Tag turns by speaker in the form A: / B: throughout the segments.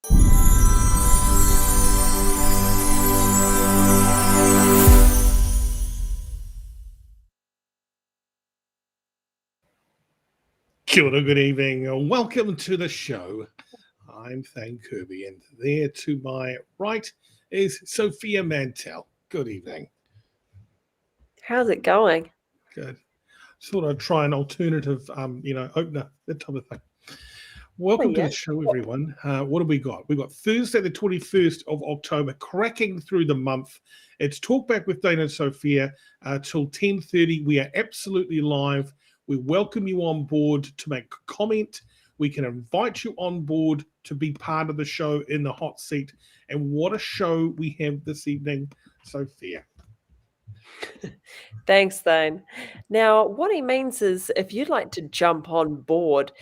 A: Kia ora, good evening. Welcome to the show. I'm Thane Kirby, and there to my right is Sophia Mantell. Good evening.
B: How's it going?
A: Good. Thought I'd try an alternative, opener, that type of thing. Welcome to the show, everyone. What have we got? We've got Thursday, the 21st of October, cracking through the month. It's Talkback with Thane and Sophia till 10:30. We are absolutely live. We welcome you on board to make a comment. We can invite you on board to be part of the show in the hot seat. And what a show we have this evening, Sophia.
B: Thanks, Thane. Now, what he means is if you'd like to jump on board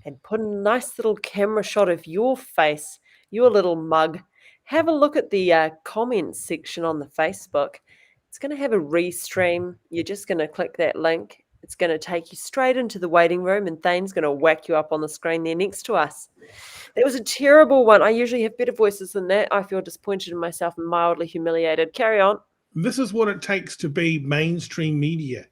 B: and put a nice little camera shot of your face, your little mug, have a look at the comments section on the Facebook. It's going to have a restream. You're just going to click that link. It's going to take you straight into the waiting room, and Thane's going to whack you up on the screen there next to us. That was a terrible one. I usually have better voices than that. I feel disappointed in myself and mildly humiliated. Carry on.
A: This is what it takes to be mainstream media.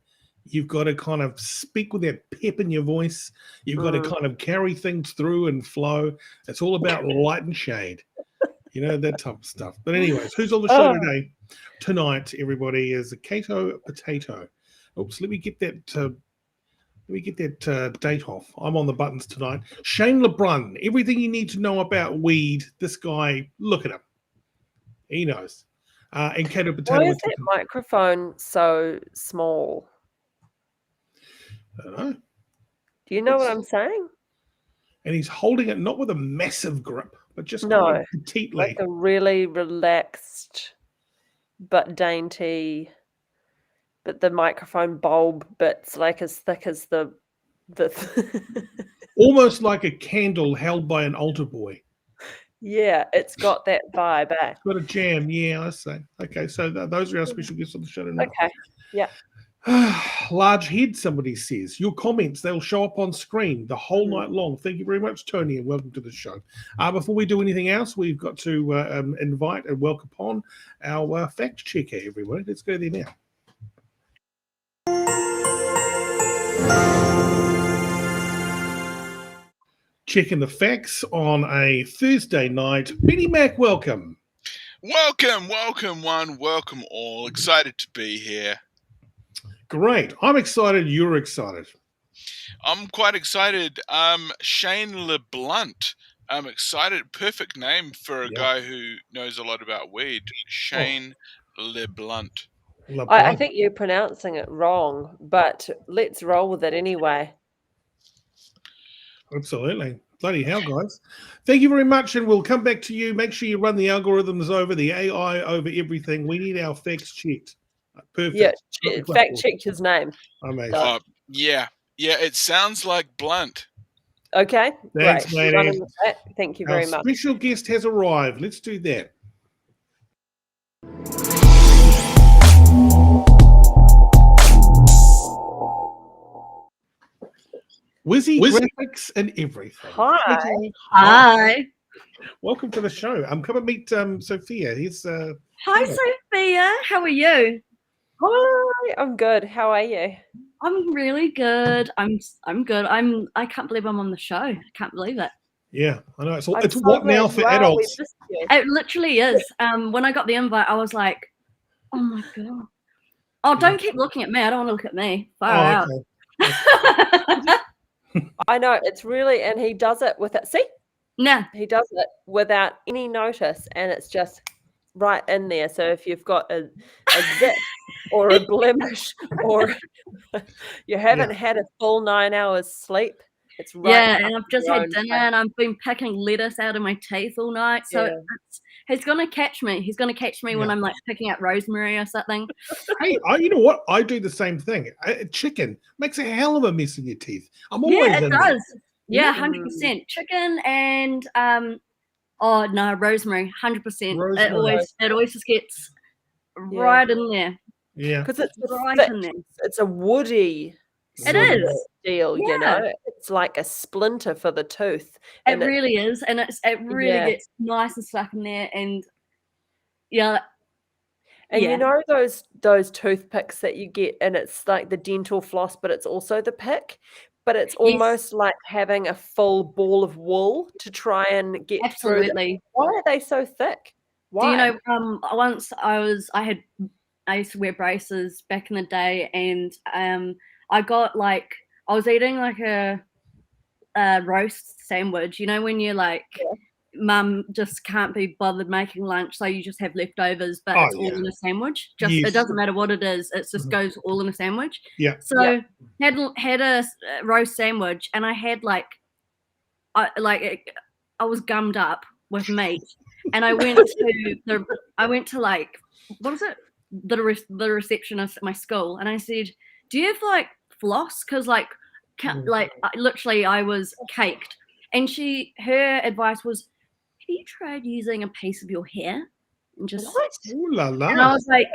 A: You've got to kind of speak with that pep in your voice. You've got to kind of carry things through and flow. It's all about light and shade. You know, that type of stuff. But anyways, who's on the show today? Tonight, everybody, is Caito Potatoe. Oops, let me get that date off. I'm on the buttons tonight. Shane LeBrun, everything you need to know about weed. This guy, look at him. He knows. And Caito Potatoe.
B: Why is that microphone so small?
A: I don't know.
B: Do you know what I'm saying?
A: And he's holding it not with a massive grip, but just kind of petitely.
B: Like a really relaxed but dainty. But the microphone bulb bit's like as thick as the
A: almost like a candle held by an altar boy.
B: Yeah, it's got that vibe, eh?
A: It's got a jam, yeah, I say. Okay, so those are our special guests on the show tonight.
B: Okay, yeah.
A: Large head, somebody says. Your comments, they'll show up on screen the whole night long. Thank you very much, Tony, and welcome to the show. Before we do anything else, we've got to invite and welcome upon our fact checker, everyone. Let's go there now. Checking the facts on a Thursday night. Benny Mac, welcome.
C: Welcome one, welcome all. Excited to be here.
A: Great. I'm excited. You're excited.
C: I'm quite excited. Shane LeBlunt. I'm excited. Perfect name for a guy who knows a lot about weed. Shane LeBlunt.
B: I think you're pronouncing it wrong, but let's roll with it anyway.
A: Absolutely. Bloody hell, guys. Thank you very much, and we'll come back to you. Make sure you run the algorithms over, the AI over everything. We need our facts checked. Perfect.
B: Yeah, fact check his name.
A: Amazing.
C: Yeah, it sounds like blunt.
B: Okay,
A: thanks,
B: great. Thank you very much.
A: Special guest has arrived. Let's do that. Wizzy graphics and everything.
D: Hi.
A: Welcome to the show. Come and meet Sophia.
D: Hi, Sophia. How are you?
B: Hi, I'm good. How are you?
D: I'm really good. I'm good. I can't believe I'm on the show. I can't believe it.
A: Yeah, I know. It's what now for adults?
D: It literally is. When I got the invite, I was like, oh my God. Oh, don't keep looking at me. I don't want to look at me. Far out.
A: Okay.
B: I know, it's really, and he does it with it. See?
D: No.
B: He does it without any notice, and it's just right in there. So if you've got a zip or a blemish or you haven't had a full 9 hours sleep, it's right.
D: Yeah, and I've just had dinner and I've been picking lettuce out of my teeth all night. So he's going to catch me. He's going to catch me when I'm like picking out rosemary or something.
A: Hey, you know what? I do the same thing. Chicken makes a hell of a mess in your teeth. I'm always
D: it does. Yeah, 100%. Chicken and rosemary, 100%. It always just gets right in there.
A: Yeah,
B: because it's
D: right in there.
B: It's a woody
D: It is.
B: deal, you
D: Yeah.
B: know. It's like a splinter for the tooth.
D: It
B: And
D: really is, and it really
B: Yeah.
D: gets nice and stuck in there, and yeah.
B: And
D: Yeah.
B: you know those toothpicks that you get, and it's like the dental floss, but it's also the pick, but it's almost like having a full ball of wool to try and get through.
D: Absolutely.
B: Why are they so thick?
D: Do you
B: Why?
D: know, once I used to wear braces back in the day, and I was eating like a roast sandwich. You know, when you're like, mum just can't be bothered making lunch, so you just have leftovers, but it's all in a sandwich. It doesn't matter what it is; it just goes all in a sandwich.
A: Yeah.
D: So had a roast sandwich, and I had I was gummed up with meat, and I went to like, what is it? The receptionist at my school, and I said, "Do you have like floss? Because literally I was caked." And her advice was, "Have you tried using a piece of your hair?" And just
A: Ooh la la.
D: and I was like,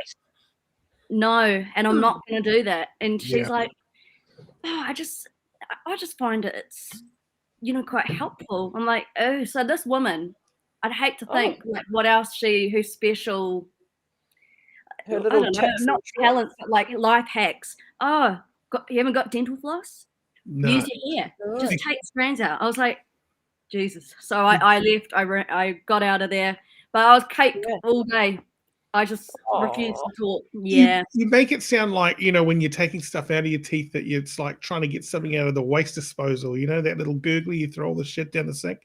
D: "No," and I'm not going to do that. And she's like, "Oh, I just find it's quite helpful." I'm like, "Oh, so this woman, I'd hate to think like what else her special,
B: Her
D: I
B: little
D: don't know,
B: tips
D: not talents, but like life hacks. Oh, you haven't got dental floss?
A: No.
D: Use your hair. Just take strands out." I was like, Jesus. So I left. I got out of there, but I was caked all day. I just refused to talk. Yeah.
A: You make it sound like, when you're taking stuff out of your teeth, that it's like trying to get something out of the waste disposal. You know, that little gurgly, you throw all the shit down the sink.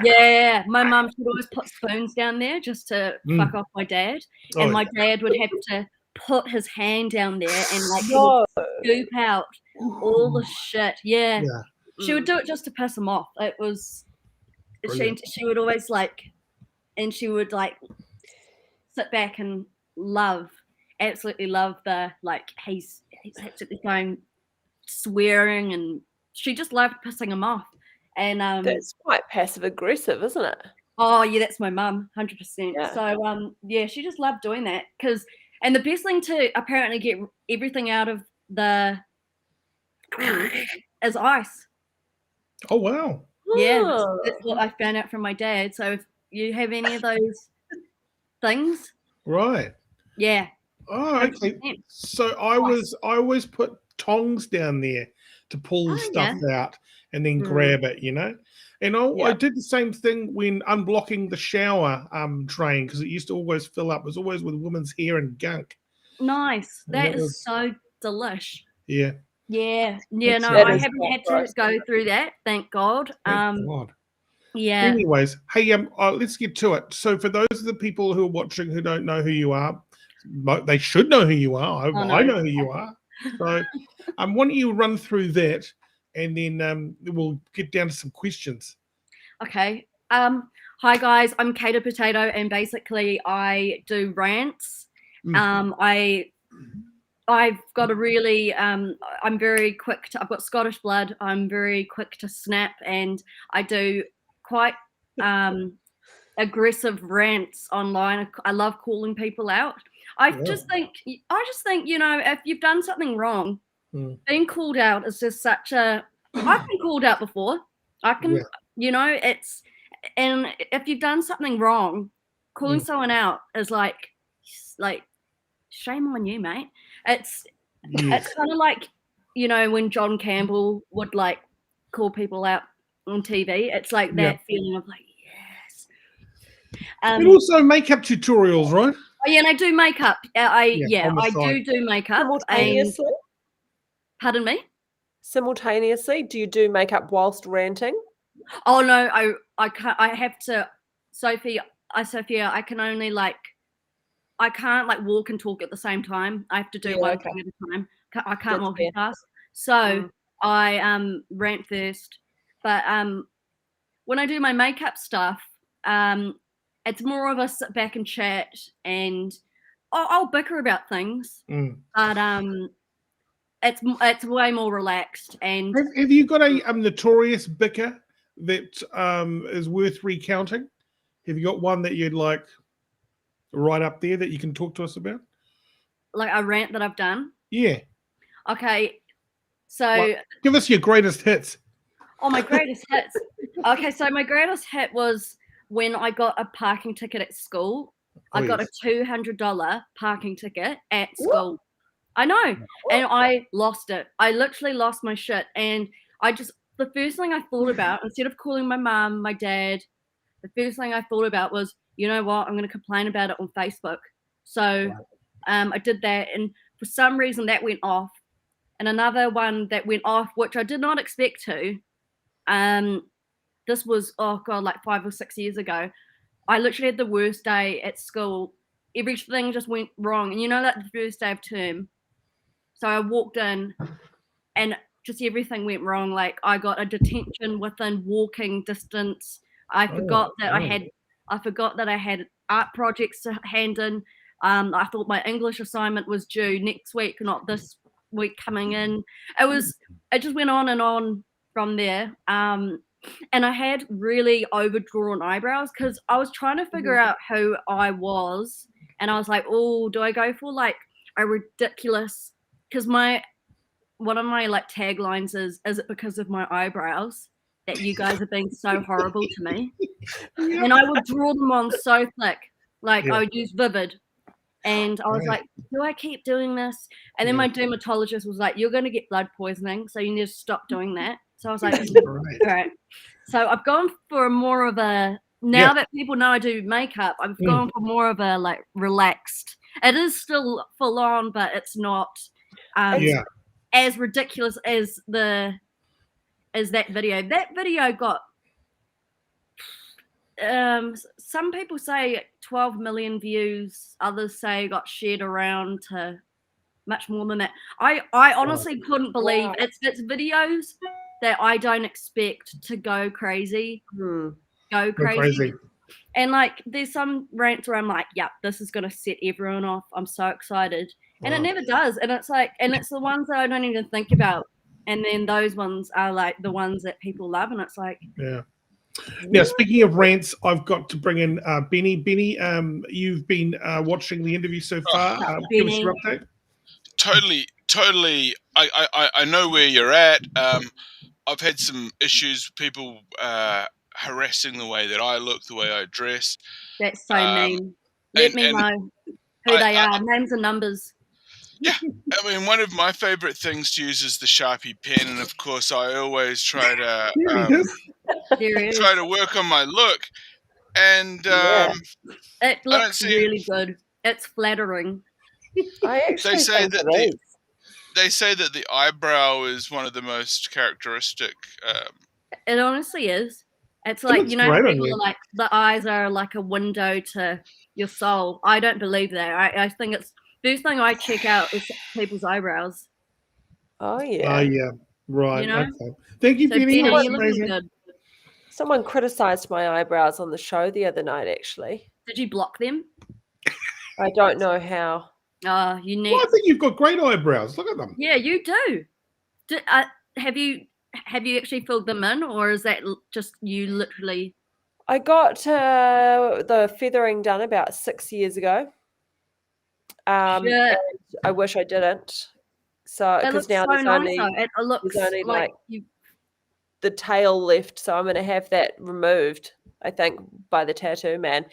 D: Yeah. My mum should always put spoons down there just to fuck off my dad. And my dad would have to put his hand down there and like he would scoop out all the shit. Yeah. She would do it just to piss him off. It was she would always and she would sit back and absolutely love the he's absolutely going swearing, and she just loved pissing him off. And
B: that's quite passive aggressive, isn't it?
D: Oh yeah, that's my mum, 100%. So she just loved doing that and the best thing to apparently get everything out of the is ice.
A: Oh wow.
D: Yeah, that's what I found out from my dad. So if you have any of those things,
A: right?
D: Yeah.
A: Oh, okay. 100%. So I always put tongs down there to pull stuff out and then grab it, And I did the same thing when unblocking the shower drain, because it used to always fill up. It was always with women's hair and gunk.
D: Nice. That is so delish.
A: Yeah.
D: Yeah. Yeah. No, I haven't had to go through that. Thank God.
A: Thank God.
D: Yeah.
A: Anyways, hey, let's get to it. So for those of the people who are watching who don't know who you are, they should know who you are. I know who you are. So why don't you run through that, and then we'll get down to some questions.
D: Okay. Hi guys, I'm Caito Potatoe, and basically I do rants. I've got a really I'm very quick I've got Scottish blood. I'm very quick to snap, and I do quite aggressive rants online. I love calling people out. I just think if you've done something wrong, being called out is just such a I've been called out before. I can it's, and if you've done something wrong, calling someone out is like shame on you, mate. It's kind of like when John Campbell would call people out on TV. It's like that feeling of yes.
A: And also makeup tutorials, right?
D: Oh yeah, and I do makeup. I do makeup.
B: Simultaneously?
D: Pardon me?
B: Simultaneously? Do you do makeup whilst ranting?
D: Oh no, I can't. I have to, Sophia, I can only I can't walk and talk at the same time. I have to do one thing at a time. I can't multitask. So I rant first. But when I do my makeup stuff, it's more of a sit back and chat, and I'll bicker about things. But it's way more relaxed. And
A: have you got a notorious bicker that is worth recounting? Have you got one that you'd like right up there that you can talk to us about?
D: Like a rant that I've done?
A: Yeah.
D: Okay, so
A: give us your greatest hits.
D: Oh, my greatest hits. Okay, so my greatest hit was when I got a parking ticket at school. I got a $200 parking ticket at school.
B: What?
D: I know, and I lost it. I literally lost my shit, and the first thing I thought about, instead of calling my mum, my dad, the first thing I thought about was, you know what, I'm going to complain about it on Facebook. So I did that, and for some reason that went off. And another one that went off, which I did not expect to, this was, like 5 or 6 years ago. I literally had the worst day at school. Everything just went wrong. And like the first day of term. So I walked in and just everything went wrong. Like I got a detention within walking distance. I forgot that I had art projects to hand in. I thought my English assignment was due next week, not this week coming in. It just went on and on from there. And I had really overdrawn eyebrows because I was trying to figure out who I was. And I was like, oh, do I go for like a ridiculous, because one of my like taglines is it because of my eyebrows that you guys are being so horrible to me? And I would draw them on so thick. Like I would use Vivid. And I was like, do I keep doing this? And then my dermatologist was like, you're going to get blood poisoning, so you need to stop doing that. So I was like, all right. So I've gone for more of a, now that people know I do makeup, I've gone for more of a like relaxed. It is still full on, but it's not as ridiculous as that video. That video got, some people say 12 million views, others say got shared around to much more than that. I honestly couldn't believe it's videos that I don't expect to go crazy. Go crazy. And like there's some rants where I'm like, yeah, this is gonna set everyone off. I'm so excited. And it never does. And it's like, and it's the ones that I don't even think about. And then those ones are like the ones that people love. And it's like,
A: Now, speaking of rants, I've got to bring in Benny. Benny, you've been watching the interview so far. Give us your update.
C: Totally. I know where you're at. I've had some issues with people harassing the way that I look, the way I dress.
D: That's so mean. Let me know who they are. Names and numbers.
C: Yeah, I mean, one of my favorite things to use is the Sharpie pen, and of course, I always try to try to work on my look. And
D: it looks really good. It's flattering.
B: I actually think it is.
C: They say that the eyebrow is one of the most characteristic.
D: It honestly is. It's like, people are like, the eyes are like a window to your soul. I don't believe that. I think it's, first thing I check out is people's eyebrows.
B: Oh, yeah.
A: Yeah. Right. Okay. Thank you,
D: so
A: Benny.
D: Benny, you're looking good.
B: Someone criticized my eyebrows on the show the other night, actually.
D: Did you block them?
B: I don't know how.
D: You need.
A: Well, I think you've got great eyebrows. Look at them.
D: Yeah, you do. Have you actually filled them in, or is that just you literally?
B: I got the feathering done about 6 years ago. And I wish I didn't. So because now there's only like the tail left, so I'm going to have that removed, I think, by the tattoo man.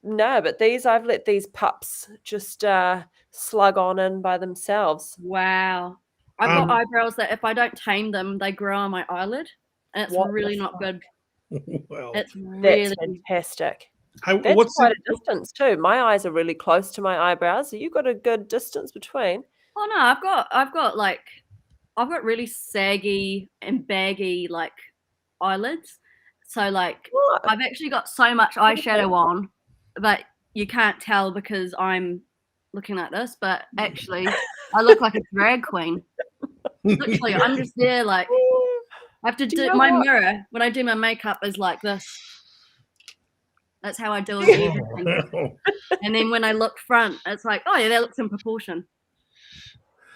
B: No, but I've let these pups just slug on in by themselves.
D: Wow. I've got eyebrows that if I don't tame them, they grow on my eyelid, and it's really not good.
A: Well,
D: it's really
B: fantastic.
A: That's
B: quite a distance too. My eyes are really close to my eyebrows. So you've got a good distance between.
D: Oh no, I've got really saggy and baggy like eyelids. So like I've actually got so much eyeshadow on, but you can't tell because I'm looking like this. But actually, I look like a drag queen. Literally, I'm just there like I have to do my mirror when I do my makeup is like this. That's how I deal with everything. And then when I look front, it's like, oh yeah, that looks in proportion.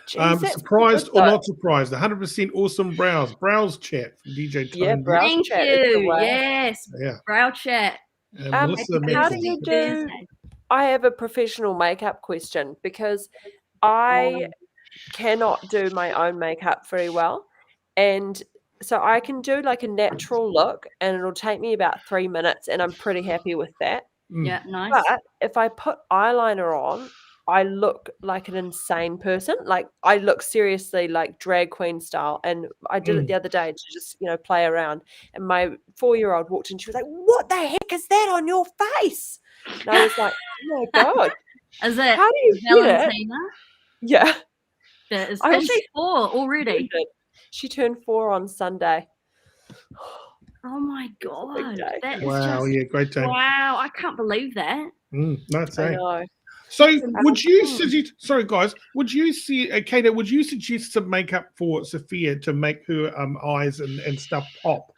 B: Jeez,
A: surprised or not surprised? 100% awesome brows. Brows chat from DJ Tone.
B: Yeah, brows
D: Thank
B: chat.
D: you. Yes.
A: Yeah.
D: Brow chat.
B: How do you do? I have a professional makeup question because I cannot do my own makeup very well. And so I can do like a natural look and it'll take me about 3 minutes and I'm pretty happy with that.
D: Yeah, nice.
B: But if I put eyeliner on, I look like an insane person. Like I look seriously like drag queen style. And I did it the other day to just, play around. And my 4-year-old walked in. She was like, "What the heck is that on your face?" And I was like, "Oh my God.
D: Is it
B: How do you
D: Valentina?
B: Yeah.
D: Is she 4 already?
B: She turned 4 on Sunday.
D: Oh my God. That is
A: wow,
D: just,
A: yeah, great time.
D: wow, I can't believe that.
A: That's
B: I
A: it.
B: know.
A: So would you suggest, sorry guys, would you see, Caito, would you suggest some makeup for Sophia to make her eyes and stuff pop?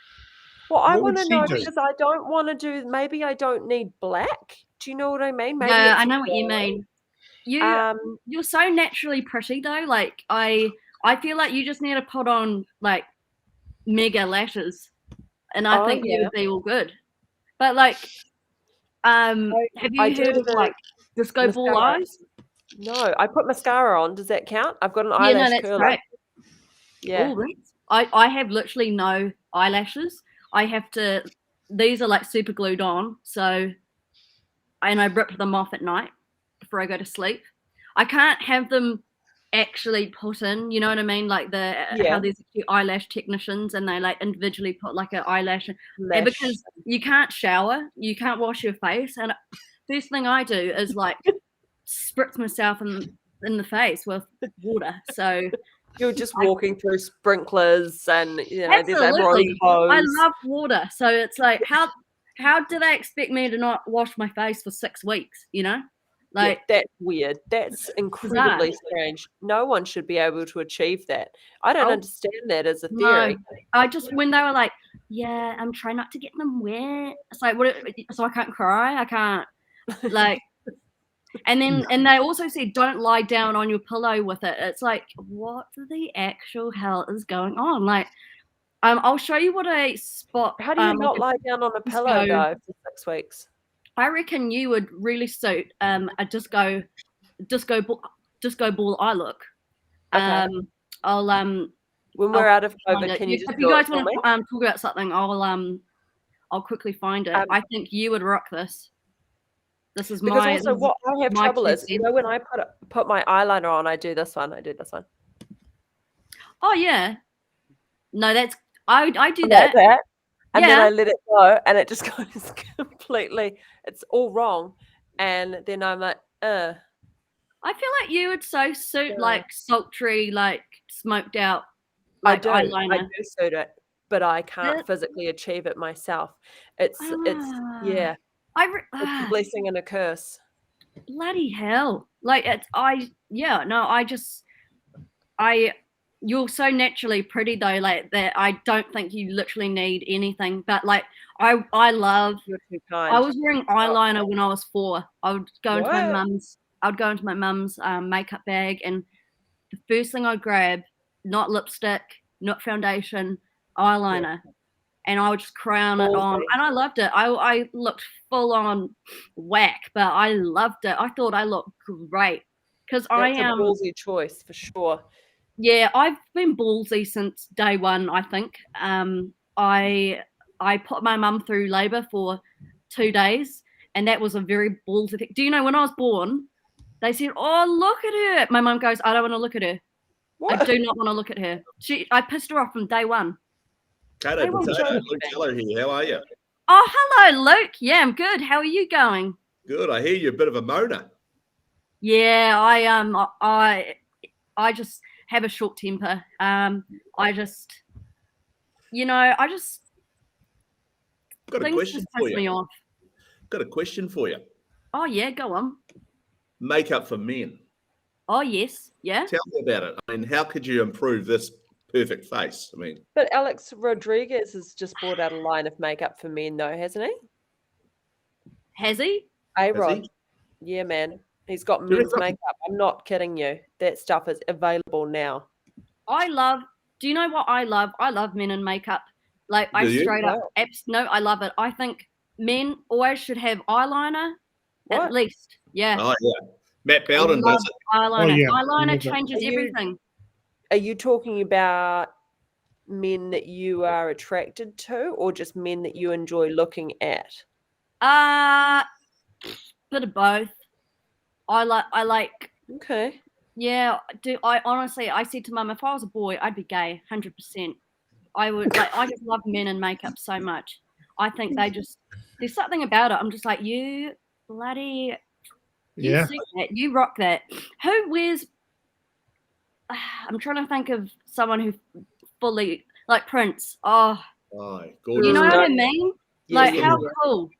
B: Well, I
A: What would
B: want to
A: she
B: know
A: do?
B: because I don't want to do, maybe I don't need black. Do you know what I mean? Maybe
D: Yeah,
B: it's
D: I know what you mean. You're so naturally pretty though. Like I feel like you just need to put on like mega lashes, and I think you would be all good. But like, have you heard of like disco ball eyes?
B: No, I put mascara on. Does that count? I've got an
D: Yeah, no,
B: eyelash
D: that's
B: curler.
D: great.
B: Yeah.
D: Oh, I have literally no eyelashes. I have to. These are like super glued on, so, and I rip them off at night before I go to sleep. I can't have them actually put in, you know what I mean? Like how there's eyelash technicians and they like individually put like an eyelash and because you can't shower, you can't wash your face, and first thing I do is like spritz myself in the face with water. So
B: you're just walking through sprinklers and there's a
D: absolutely.
B: hose.
D: I love water, so it's like how do they expect me to not wash my face for 6 weeks? Like
B: that's weird. That's incredibly strange. No one should be able to achieve that. I don't understand that as a theory.
D: No, I just, when they were like, "Yeah, I'm trying not to get them wet," it's like, what? So I can't cry. I can't like. And then and they also said, "Don't lie down on your pillow with it." It's like, what the actual hell is going on? Like, I'll show you what a spot.
B: How do you not lie down on a pillow though for 6 weeks?
D: I reckon you would really suit a disco ball eye look.
B: Okay.
D: I'll
B: when we're out of COVID, can you just
D: if you guys want to talk about something, I'll quickly find it. I think you would rock this. This is
B: because also what I have trouble is, when I put my eyeliner on, I do this one.
D: Oh yeah, no, that's I do
B: that. And then I let it go, and it just goes completely. It's all wrong, and then I'm like, I
D: feel like you would so suit like sultry, like smoked out. Like eyeliner.
B: I do suit it, but I can't physically achieve it myself. It's it's a blessing and a curse.
D: Bloody hell! Like you're so naturally pretty though, like that. I don't think you literally need anything. But like I love.
B: You're too kind.
D: I was wearing eyeliner when I was 4. I would go into my mum's. I would go into my mum's makeup bag, and the first thing I'd grab, not lipstick, not foundation, eyeliner, and I would just crown it on, and I loved it. I looked full on whack, but I loved it. I thought I looked great because I am
B: a ballsy choice for sure.
D: Yeah, I've been ballsy since day one. I think I put my mum through labour for 2 days, and that was a very ballsy thing. Do you know when I was born? They said, "Oh, look at her." My mum goes, "I don't want to look at her. What? I do not want to look at her." I pissed her off from day one.
E: Caito Potatoe, Luke Keller here. How are you?
D: Oh, hello, Luke. Yeah, I'm good. How are you going?
E: Good. I hear you're a bit of a moaner.
D: Yeah, I just have a short temper. I just
E: got a question for you.
D: Me off.
E: Got a question for you.
D: Oh yeah, go on.
E: Makeup for men.
D: Oh yes, yeah.
E: Tell me about it. I mean, how could you improve this perfect face? I mean,
B: but Alex Rodriguez has just brought out a line of makeup for men, though, hasn't he?
D: Has he?
B: A-Rod. Yeah, man. He's got men's makeup. I'm not kidding you. That stuff is available now.
D: Do you know what I love? I love men in makeup. Like I love it. I think men always should have eyeliner at least. Yeah.
E: Oh yeah. Matt Bowden does it.
D: Eyeliner.
A: Oh, yeah.
D: Eyeliner
A: Yeah.
D: changes
B: Are you-
D: everything.
B: Are you talking about men that you are attracted to, or just men that you enjoy looking at?
D: Bit of both. I like.
B: Okay.
D: Yeah, I honestly, I said to Mum, if I was a boy, I'd be gay, 100%. I would like. I just love men in makeup so much. I think there's something about it. I'm just like, you bloody, you
A: Yeah.
D: see that, you rock that. Who wears? I'm trying to think of someone who fully like Prince. Oh,
E: Oh,
D: you
E: gorgeous.
D: know
B: Mm.
D: what I mean?
B: Yeah,
D: Like,
E: yeah,
D: how
E: yeah.
D: cool?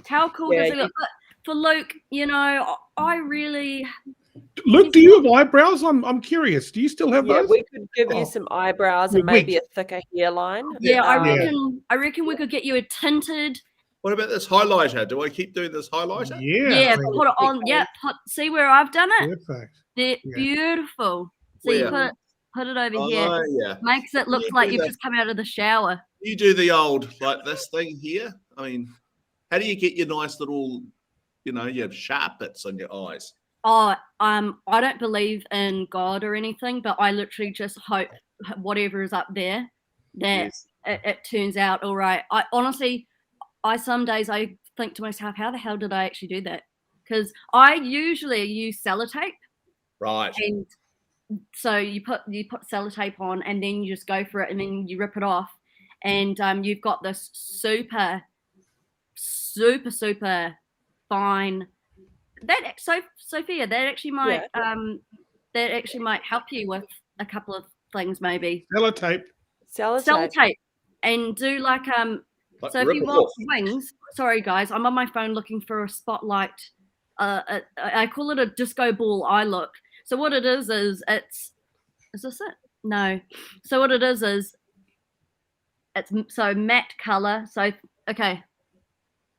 D: How cool
B: Yeah,
D: does he look? But for Luke, you know, I really.
A: Luke, do you have eyebrows? I'm curious. Do you still have
B: Yeah,
A: those?
B: we could give
A: Oh.
B: you some eyebrows
A: Yeah,
B: and maybe
A: wig.
B: a thicker hairline.
D: Yeah,
A: Yeah.
D: I reckon we could get you a tinted.
E: What about this highlighter? Do I keep doing this highlighter?
A: Yeah.
D: Yeah,
A: I mean,
D: put it on. Yeah, see where I've done it.
A: perfect.
D: They're
A: Yeah.
D: beautiful. So you
E: Where?
D: put it over
E: Oh,
D: here.
E: yeah.
D: Makes it look
E: You
D: like
E: do
D: you've
E: that.
D: just come out of the shower.
E: You do the old, like this thing here. I mean, how do you get your nice little, your sharp bits on your eyes?
D: Oh, I don't believe in God or anything, but I literally just hope whatever is up there that
E: Yes.
D: it turns out all right. I honestly, some days I think to myself, how the hell did I actually do that? Because I usually use sellotape,
E: Right.
D: and so you put sellotape on, and then you just go for it, and then you rip it off, and you've got this super fine. Sophia, that actually might help you with a couple of things, maybe
A: Sellotape.
D: sellotape, and do like
E: Like
D: so if
E: rip
D: you
E: it
D: want
E: off.
D: wings. Sorry guys, I'm on my phone looking for a spotlight. I call it a disco ball eye look. So what it is this it? No. So what it is it's so matte color. So okay.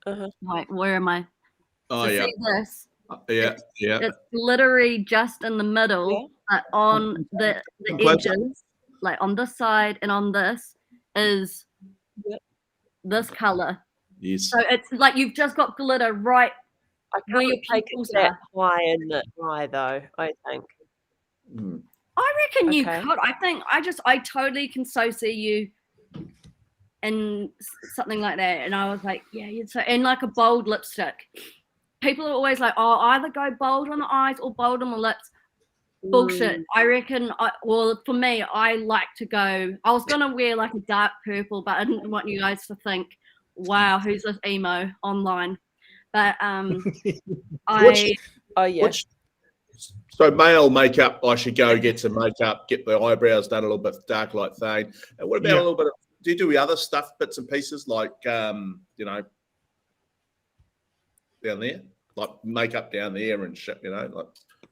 B: Uh-huh.
D: Right, where am I?
E: Oh,
D: So
E: yeah.
D: see this?
E: Yeah.
D: It's glittery just in the middle, but on the
E: Close up.
D: edges, like on this side and on this, is this color.
E: Yes.
D: So it's like you've just got glitter right
B: I
D: where your
B: can't take it
D: pupils
B: that
D: are.
B: high in the eye, though, I think.
E: Mm.
D: I reckon you
B: Okay.
D: could. I totally can so see you in something like that. And I was like, yeah, you'd so, and like a bold lipstick. People are always like, oh, either go bold on the eyes or bold on the lips. Bullshit. I reckon, well, for me, I like to go, I was going to wear like a dark purple, but I didn't want you guys to think, wow, who's this emo online? But
E: So male makeup, I should go get some makeup, get the eyebrows done a little bit dark like Thane. And what about a little bit of, do you do other stuff, bits and pieces like, down there? Like makeup down there and shit, like.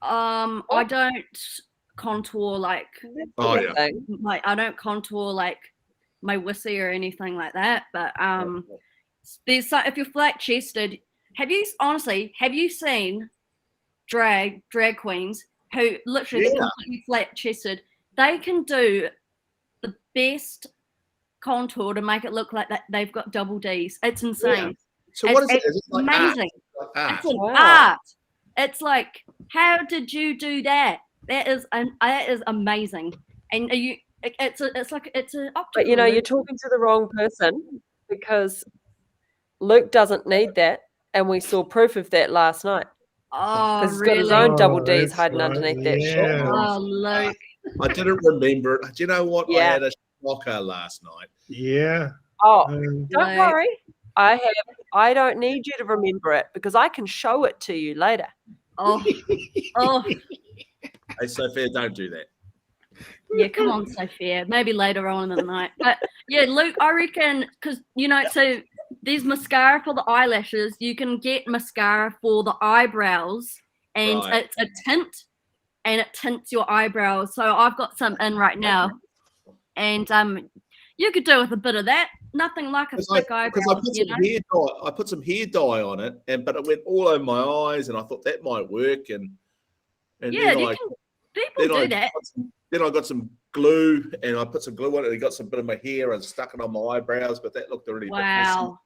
D: I don't contour like, like I don't contour like my wussy or anything like that. But there's if you're flat chested, have you seen drag queens who literally they're completely flat chested? They can do the best contour to make it look like that they've got double D's. It's insane.
E: Yeah. So what is it? Is it like
D: amazing.
E: Art?
D: It's an art. It's like, how did you do that? That is amazing. And it's an optical.
B: But you're talking to the wrong person, because Luke doesn't need that, and we saw proof of that last night.
D: Oh,
B: because he's
D: really?
B: got his own double D's
A: that's
B: hiding
A: right.
B: underneath that shit.
D: Oh, Luke.
E: I didn't remember it. Do you know what? I
B: Yeah.
E: had a shocker last night.
A: Yeah.
B: Oh,
A: Um,
B: don't worry. I don't need you to remember it, because I can show it to you later.
D: Oh,
E: Hey, Sophia, don't do that.
D: yeah, come on, Sophia. Maybe later on in the night. But yeah, Luke, I reckon, because, so there's mascara for the eyelashes. You can get mascara for the eyebrows, and
E: Right.
D: it's a tint, and it tints your eyebrows. So I've got some in right now. And you could do with a bit of that. Nothing like a thick eyebrow.
E: Because I put some hair dye on it, but it went all over my eyes, and I thought that might work. And
D: yeah, people do that.
E: Then I got some glue, and I put some glue on it, and got some bit of my hair and stuck it on my eyebrows, but that looked already
D: Wow.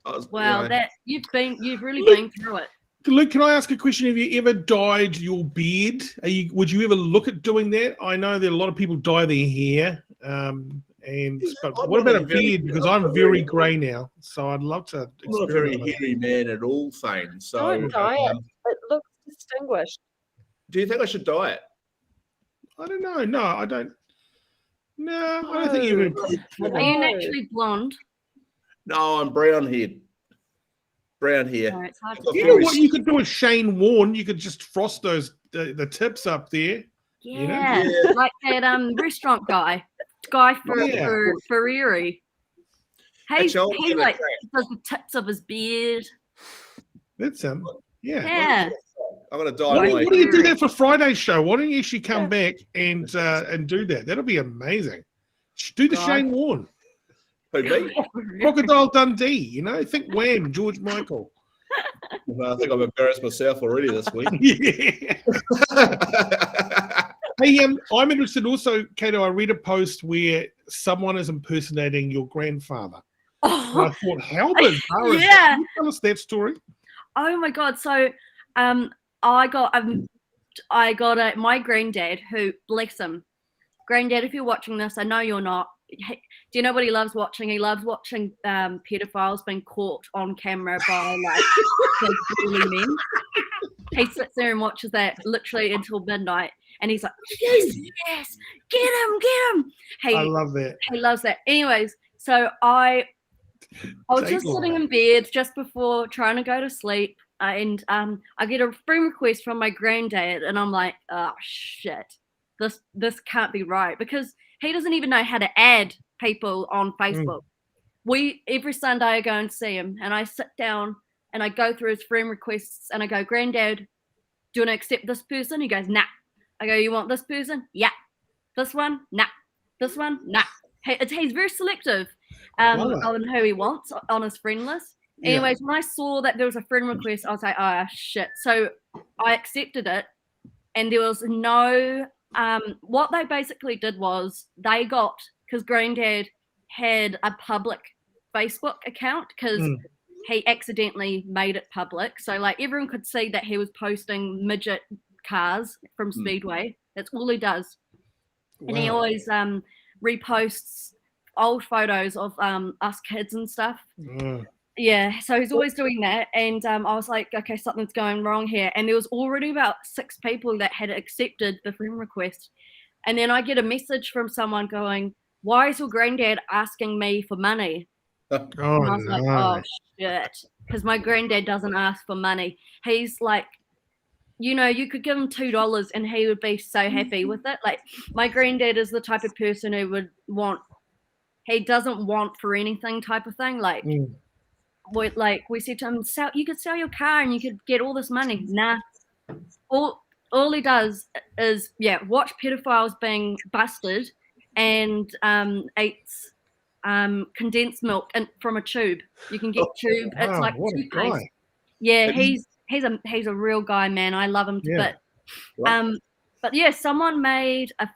E: bit messy.
D: Wow, that you've really been through it.
A: Luke, can I ask a question? Have you ever dyed your beard? Would you ever look at doing that? I know that a lot of people dye their hair. But what about a beard? Because I'm very grey now, so I'd love to.
E: I'm not a very hairy man at all, Thane. So
B: Don't dye it. It looks distinguished.
E: do you think I should dye it?
A: I don't know. No, I don't. No, I don't think you're.
D: Are you naturally blonde?
E: No, I'm brown haired. Brown hair.
D: No, it's hard
A: You know what you could do with Shane Warne? You could just frost the tips up there.
D: Yeah, like that restaurant guy Ferreri. He does the tips of his beard.
A: That's
E: Yeah.
D: Yeah.
E: I'm gonna dye.
A: Why don't you do that for Friday's show? Why don't you actually come back and do that? That'll be amazing. Do the Shane Warne.
E: Who, me?
A: Crocodile Dundee. Think Wham, George Michael.
E: Well, I think I've embarrassed myself already this week.
A: Yeah. Hey, I'm interested also, Caito. I read a post where someone is impersonating your grandfather. And I thought, how bizarre is that? Can you tell us that story?
D: Oh my god! So, I got my granddad, who, bless him, granddad, if you're watching this, I know you're not. Do you know what he loves watching? He loves watching pedophiles being caught on camera by bully men. He sits there and watches that literally until midnight, and he's like, yes, get him.
A: I love that.
D: He loves that. Anyways, so I was just sitting in bed just before trying to go to sleep, and I get a friend request from my granddad, and I'm like, oh shit, this can't be right, because he doesn't even know how to add people on Facebook. Every Sunday I go and see him, and I sit down and I go through his friend requests, and I go, Granddad, do you want to accept this person? He goes, nah. I go, you want this person? Yeah. This one? Nah. This one? Nah. He's very selective on who he wants on his friend list. Anyways, when I saw that there was a friend request, I was like, oh shit. So I accepted it, and there was no what they basically did was they got, because Granddad had a public Facebook account, because he accidentally made it public, so like everyone could see that he was posting midget cars from Speedway. That's all he does. And he always reposts old photos of us kids and stuff. Yeah, so he's always doing that, and I was like, okay, something's going wrong here. And there was already about 6 people that had accepted the friend request, and then I get a message from someone going, why is your granddad asking me for money? And I was like, oh shit, because my granddad doesn't ask for money. He's like, you could give him $2 and he would be so happy with it. Like, my granddad is the type of person who would he doesn't want for anything type of thing. Like, we said to him, you could sell your car and you could get all this money. Nah. All he does is, watch pedophiles being busted and eats condensed milk from a tube. You can get tube. It's like toothpaste. Yeah, he's a real guy, man. I love him to bits. But yeah, someone made a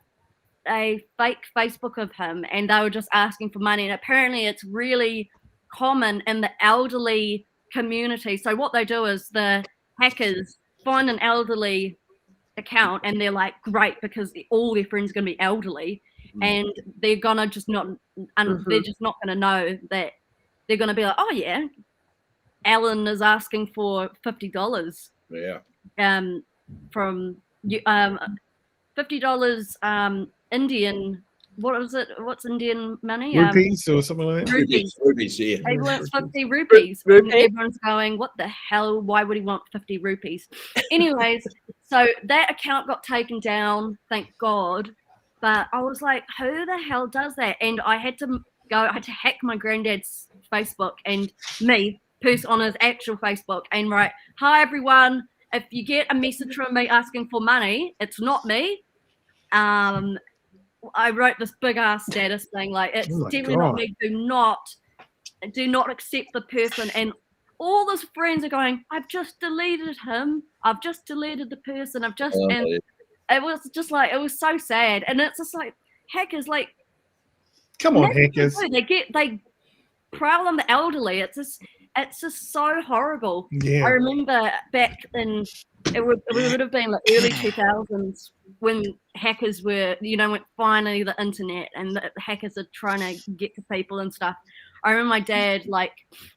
D: fake Facebook of him, and they were just asking for money. And apparently, it's really common in the elderly community. So what they do is the hackers find an elderly account, and they're like, great, because all their friends are going to be elderly, and they're gonna just not, they're just not going to know that. They're going to be like, oh yeah, Alan is asking for $50. From $50 Indian. What was it? What's Indian money?
A: Rupees or something like that.
E: Rupees, yeah.
D: He wants 50 rupees. And everyone's going, what the hell? Why would he want 50 rupees? Anyways, so that account got taken down, thank God. But I was like, who the hell does that? And I had to hack my granddad's Facebook and post on his actual Facebook and write, hi everyone, if you get a message from me asking for money, it's not me. I wrote this big ass status thing like, it's definitely not me. Do not accept the person. And all his friends are going, I've just deleted him. I've just deleted the person. And it was just like, it was so sad. And it's just like, hackers, like, come on, hackers. They prowl on the elderly. It's just, it's just so horrible.
A: Yeah.
D: I remember back in it would have been like early 2000s when hackers were, when finally the internet and the hackers are trying to get to people and stuff. I remember my dad like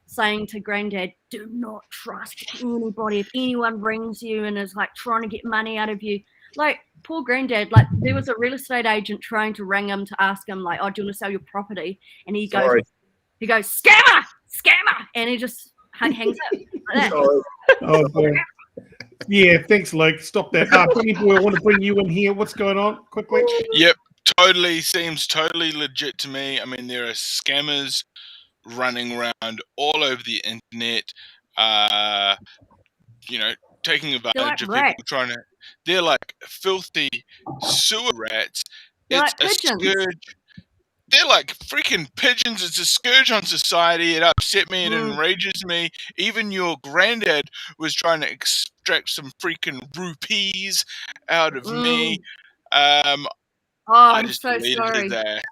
D: saying to Granddad, "Do not trust anybody. If anyone rings you and is like trying to get money out of you," like poor Granddad, like there was a real estate agent trying to ring him to ask him like, "Oh, do you want to sell your property?" And he goes, "Scammer, scammer," and he just hangs up like that.
A: Oh boy. Yeah, thanks, Luke. Stop that. Benny Boy, I want to bring you in here. What's going on? Quickly.
C: Yep, totally seems totally legit to me. I mean, there are scammers running around all over the internet, taking advantage of people trying to. They're like filthy sewer rats.
D: They're
C: It's
D: like
C: a scourge. They're like freaking pigeons. It's a scourge on society. It upset me. It enrages me. Even your granddad was trying to extract some freaking rupees out of me. I just
D: so sorry.
C: that.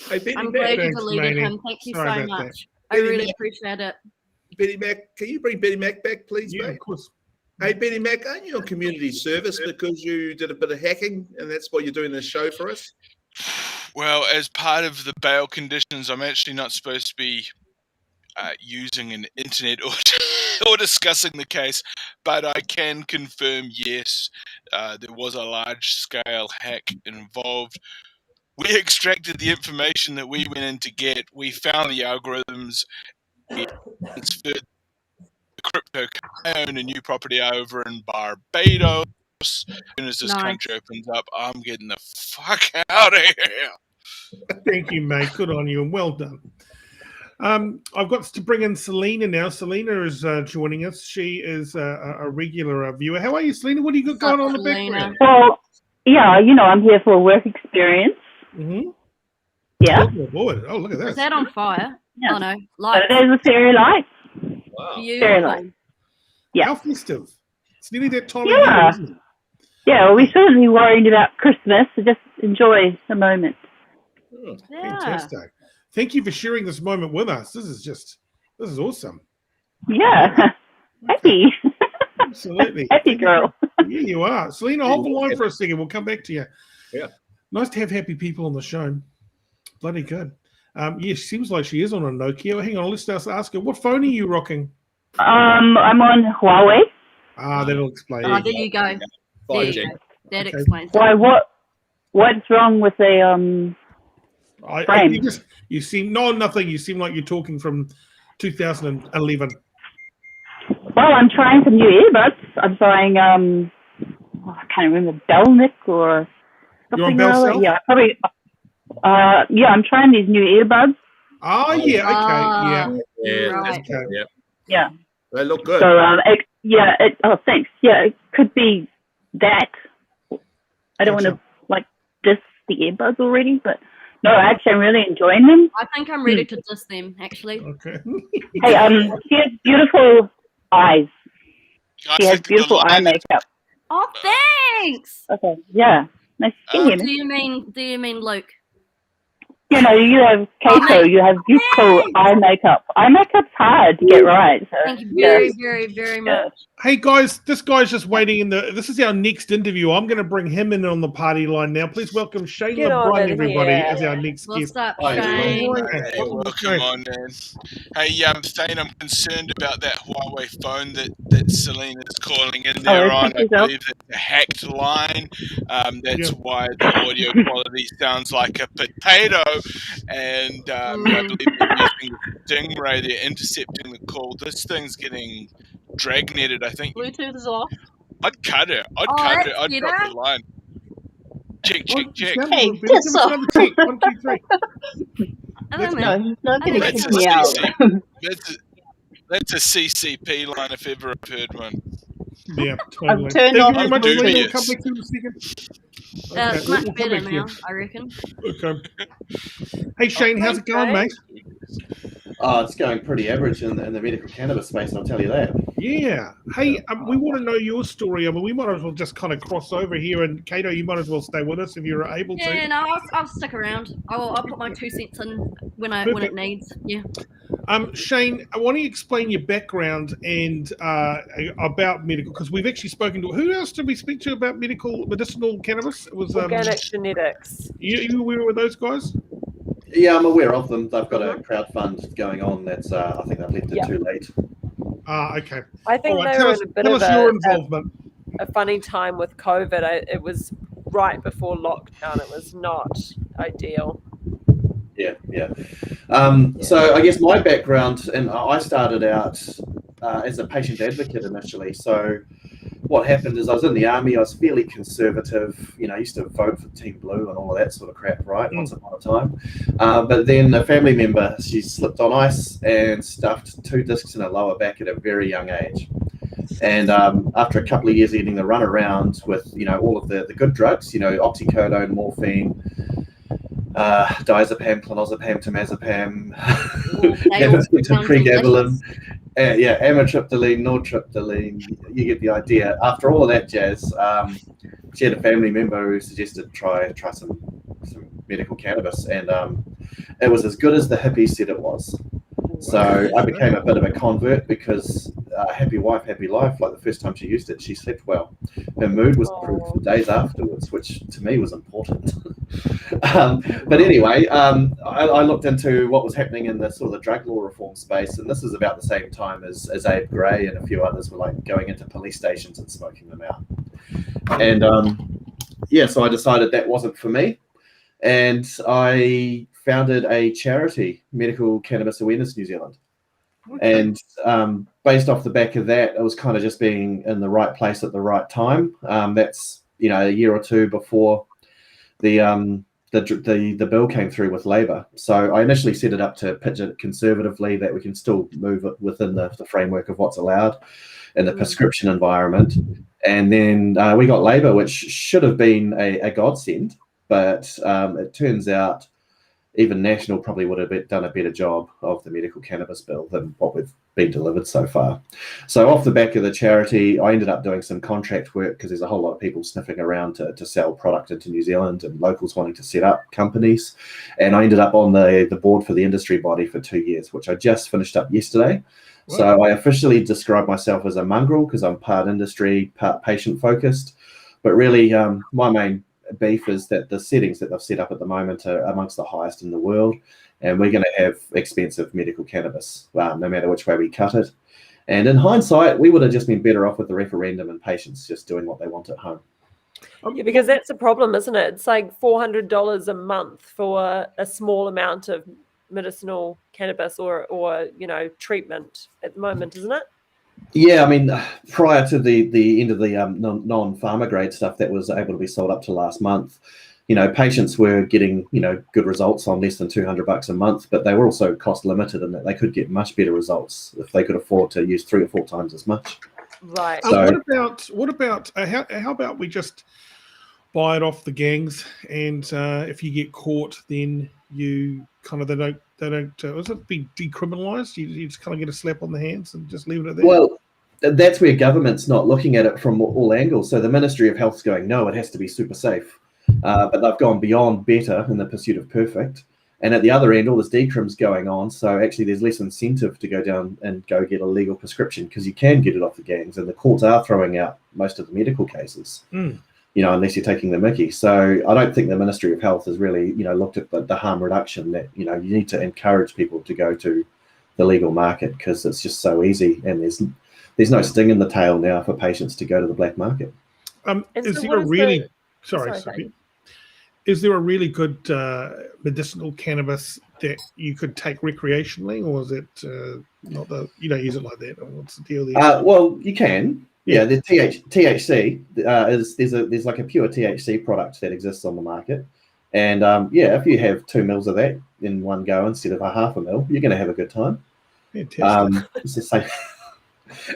D: I'm glad you deleted him. Thank you so much. I really appreciate it.
E: Betty Mac, can you bring Betty Mac back, please,
A: Yeah,
E: mate?
A: of course.
E: Hey, Betty Mac, aren't you on community service because you did a bit of hacking and that's why you're doing this show for us?
C: Well, as part of the bail conditions, I'm actually not supposed to be using an internet or discussing the case, but I can confirm, yes, there was a large-scale hack involved. We extracted the information that we went in to get. We found the algorithms. We transferred the crypto. I own a new property over in Barbados. As soon as this country opens up, I'm getting the fuck out of here.
A: Thank you, mate. Good on you and well done. I've got to bring in Selena now. Selena is joining us. She is a regular viewer. How are you, Selena? What do you got going on in the background?
F: Well, yeah, I'm here for a work experience.
A: Mm-hmm.
F: Yeah.
A: Oh, boy. Oh, look at that.
D: Is that on fire?
F: Yeah.
D: Oh, no.
F: But it is a fairy light.
E: Wow.
F: Fairy light. Yeah.
A: How festive. It's nearly that time of
F: Yeah.
A: year, isn't it?
F: Yeah, well, we shouldn't be worried about Christmas. So just enjoy the moment.
A: Oh, fantastic. Thank you for sharing this moment with us. This is awesome.
F: Yeah. Happy.
A: Absolutely.
F: Happy girl.
A: Yeah, you are. Selena, hold the line for a second. We'll come back to you.
E: Yeah.
A: Nice to have happy people on the show. Bloody good. Yeah, she seems like she is on a Nokia. Hang on, let's just ask her. What phone are you rocking?
F: I'm on Huawei.
A: That'll explain.
D: Oh, there you go. There you go. That explains it.
F: Why? What's wrong with the frame?
A: You seem nothing. You seem like you're talking from 2011.
F: Well, I'm trying some new earbuds. I'm buying I can't remember, Belnick or something.
A: You're on Bell?
F: Yeah, probably. Yeah, I'm trying these new earbuds.
A: Oh yeah, okay,
E: Yeah.
D: Right.
A: okay.
F: Yeah.
E: They look good.
F: So thanks. Yeah, it could be that. I don't want to diss the earbuds already, but no, actually, I'm really enjoying them.
D: I think I'm ready to diss them, actually.
A: Okay.
F: Hey, she has beautiful eyes. She has beautiful eye makeup.
D: Oh, thanks.
F: Okay, yeah. Nice to see you.
D: Do you mean Luke?
F: You have Caito, you have beautiful eye makeup. Eye makeup's hard to get right. So,
D: thank you very, very, very much.
A: Hey guys, this guy's just waiting this is our next interview. I'm going to bring him in on the party line now. Please welcome Shane LeBrun, everybody, as our next guest.
D: What's up, Shane?
C: Hey, welcome on, man. Hey, Thane, I'm concerned about that Huawei phone that Selena's calling in there on. I believe it's a hacked line. That's why the audio quality sounds like a potato. And I believe they're using Stingray. They're intercepting the call. This thing's getting dragnetted, I think.
D: Bluetooth is off.
C: I'd cut it. I'd drop the line. Check.
G: Hey,
A: Piss off. 1, 2, 3.
D: I don't know.
G: No, not going to kick me out.
C: That's a CCP line if ever I've heard one.
A: Yeah, totally.
G: I've turned off
A: Thank you very much,
C: Bluetooth.
A: Selena. We'll come back to you in a second.
D: It's much better now, I reckon.
A: Okay. Hey, Shane, how's it going, mate?
H: Oh, it's going pretty average in the medical cannabis space, I'll tell you that.
A: Yeah. Hey, we want to know your story. I mean, we might as well just kind of cross over here. And Caito, you might as well stay with us if you're able to.
D: Yeah, no, I'll stick around. I'll put my 2 cents in when it needs. Yeah.
A: Shane, why don't you explain your background and about medical? Because we've actually spoken to who else did we speak to about medicinal cannabis? It was
B: Organic genetics.
A: You aware with those guys?
H: Yeah, I'm aware of them. They've got a crowdfund going on. That's I think they've left it too late.
A: Okay.
B: I think
A: right,
B: they were in a bit of
A: your involvement.
B: A funny time with COVID. It was right before lockdown. It was not ideal.
H: Yeah. So I guess my background, and I started out as a patient advocate initially. So what happened is I was in the army. I was fairly conservative. I used to vote for Team Blue and all of that sort of crap, right? Once upon a time. But then a family member, she slipped on ice and stuffed 2 discs in her lower back at a very young age. And after a couple of years getting the run around with, all of the good drugs, oxycodone, morphine, diazepam, clonazepam, temazepam, pregabalin, amitriptyline, nortriptyline, you get the idea. After all of that jazz, she had a family member who suggested try some medical cannabis, and it was as good as the hippies said it was. So I became a bit of a convert because happy wife, happy life. Like the first time she used it, she slept well. Her mood was improved for days afterwards, which to me was important. But anyway, I looked into what was happening in the sort of the drug law reform space, and this is about the same time as Abe Gray and a few others were like going into police stations and smoking them out. And so I decided that wasn't for me, and I founded a charity, Medical Cannabis Awareness New Zealand. Okay. And based off the back of that, it was kind of just being in the right place at the right time. That's a year or two before the bill came through with Labor. So I initially set it up to pitch it conservatively, that we can still move it within the framework of what's allowed in the prescription environment. And then we got Labor, which should have been a godsend, but it turns out even National probably would have done a better job of the medical cannabis bill than what we've been delivered so far. So off the back of the charity, I ended up doing some contract work because there's a whole lot of people sniffing around to sell product into New Zealand and locals wanting to set up companies. And I ended up on the board for the industry body for 2 years, which I just finished up yesterday. Wow. So I officially describe myself as a mongrel because I'm part industry, part patient focused. But really, my main beef is that the settings that they've set up at the moment are amongst the highest in the world, and we're going to have expensive medical cannabis no matter which way we cut it. And in hindsight, we would have just been better off with the referendum and patients just doing what they want at home.
B: Yeah, because that's the problem, isn't it? It's like $400 a month for a small amount of medicinal cannabis or treatment at the moment, isn't it?
H: Yeah, I mean, prior to the end of the non-pharma grade stuff that was able to be sold up to last month, patients were getting, good results on less than $200 a month, but they were also cost limited in that they could get much better results if they could afford to use 3 or 4 times as much.
B: Right.
H: So,
A: what about how about we just buy it off the gangs, and if you get caught, then you kind of they don't was it be decriminalized? You just kind of get a slap on the hands and just leave it at that.
H: Well, that's where government's not looking at it from all angles. So the Ministry of Health's going, no, it has to be super safe, but they've gone beyond better in the pursuit of perfect. And at the other end, all this decrim's going on. So actually, there's less incentive to go down and go get a legal prescription because you can get it off the gangs, and the courts are throwing out most of the medical cases. Unless you're taking the mickey. So I don't think the Ministry of Health has really, looked at the harm reduction that, you need to encourage people to go to the legal market because it's just so easy, and there's no sting in the tail now for patients to go to the black market.
A: Is there a really Sophia? Is there a really good medicinal cannabis that you could take recreationally, or is it not you don't use it like that? Or what's the deal there?
H: Well, you can. Yeah, the THC there's like a pure THC product that exists on the market, and if you have 2 mils of that in one go instead of a half a mil, you're going to have a good time. It's the same.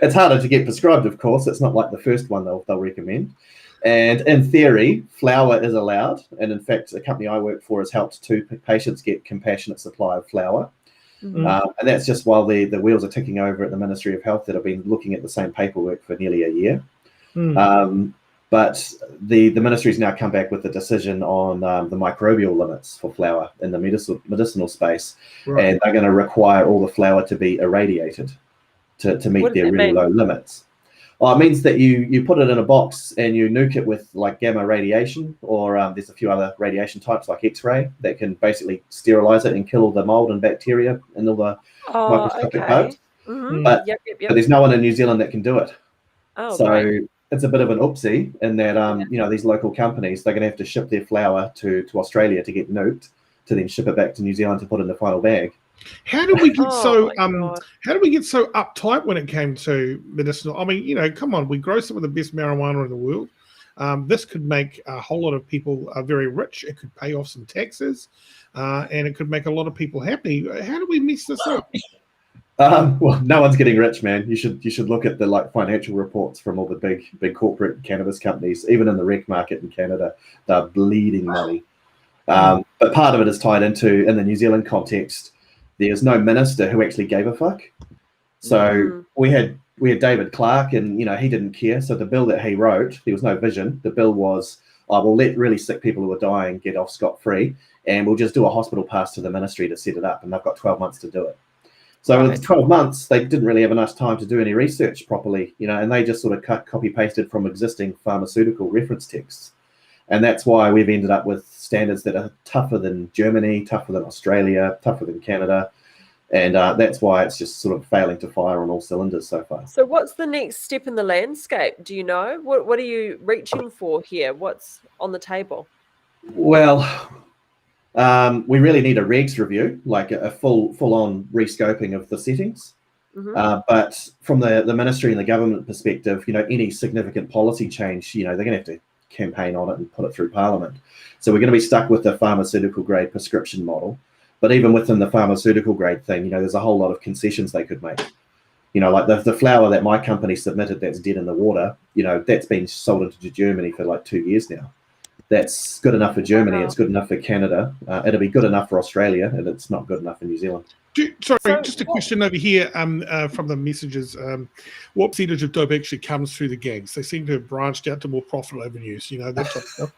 H: It's harder to get prescribed, of course. It's not like the first one they'll recommend. And in theory, flour is allowed, and in fact, a company I work for has helped 2 patients get compassionate supply of flour. And that's just while the wheels are ticking over at the Ministry of Health that have been looking at the same paperwork for nearly a year. But the ministry's now come back with a decision on the microbial limits for flour in the medicinal space, and they're going to require all the flour to be irradiated to meet their really low limits. Well, it means that you put it in a box and you nuke it with like gamma radiation, or there's a few other radiation types like X-ray that can basically sterilize it and kill all the mold and bacteria and all the microscopic bugs. But there's no one in New Zealand that can do it. So it's a bit of an oopsie in that you know, these local companies, they're going to have to ship their flour to Australia to get nuked, to then ship it back to New Zealand to put in the final bag.
A: How did we get so uptight when it came to medicinal? I mean, you know, come on, we grow some of the best marijuana in the world. This could make a whole lot of people very rich. It could pay off some taxes, and it could make a lot of people happy. How do we mess this up?
H: Well, no one's getting rich, man. You should look at the like financial reports from all the big corporate cannabis companies. Even in the rec market in Canada, they're bleeding money. But part of it is tied into, in the New Zealand context, there's no minister who actually gave a fuck. So we had David Clark, and you know, he didn't care. So the bill that he wrote, there was no vision. The bill was, we'll let really sick people who are dying get off scot-free, and we'll just do a hospital pass to the ministry to set it up, and they've got 12 months to do it. So in 12 months, they didn't really have enough time to do any research properly, you know, and they just sort of copy-pasted from existing pharmaceutical reference texts. And that's why we've ended up with standards that are tougher than Germany, tougher than Australia, tougher than Canada. And that's why it's just sort of failing to fire on all cylinders so far.
B: So what's the next step in the landscape? Do you know? What are you reaching for here? What's on the table?
H: Well, we really need a regs review, like a full-on rescoping of the settings. But from the ministry and the government perspective, you know, any significant policy change, you know, they're going to have to campaign on it and put it through Parliament. So we're going to be stuck with the pharmaceutical grade prescription model. But even within the pharmaceutical grade thing, you know, there's a whole lot of concessions they could make. You know, like the flour that my company submitted that's dead in the water, you know, that's been sold into Germany for like 2 years now. That's good enough for Germany. It's good enough for Canada. It'll be good enough for Australia, and it's not good enough for New Zealand.
A: Sorry, just a question over here from the messages. What percentage of dope actually comes through the gangs? They seem to have branched out to more profitable avenues, you know, that type of stuff.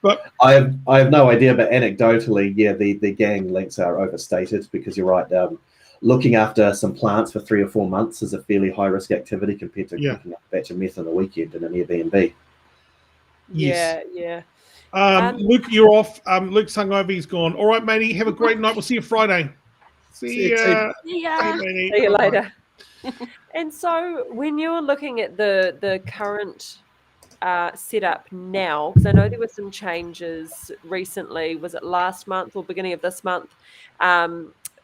A: But
H: I have no idea, but anecdotally, yeah, the gang links are overstated because you're right. Looking after some plants for 3 or 4 months is a fairly high risk activity compared to cooking up a batch of meth on the weekend in an Airbnb.
B: Yeah.
A: Luke, you're off. Luke's hungover. He's gone. All right, matey. Have a great night. We'll see you Friday. See ya.
B: See you later. And so when you're looking at the current setup now, because I know there were some changes recently, was it last month or beginning of this month,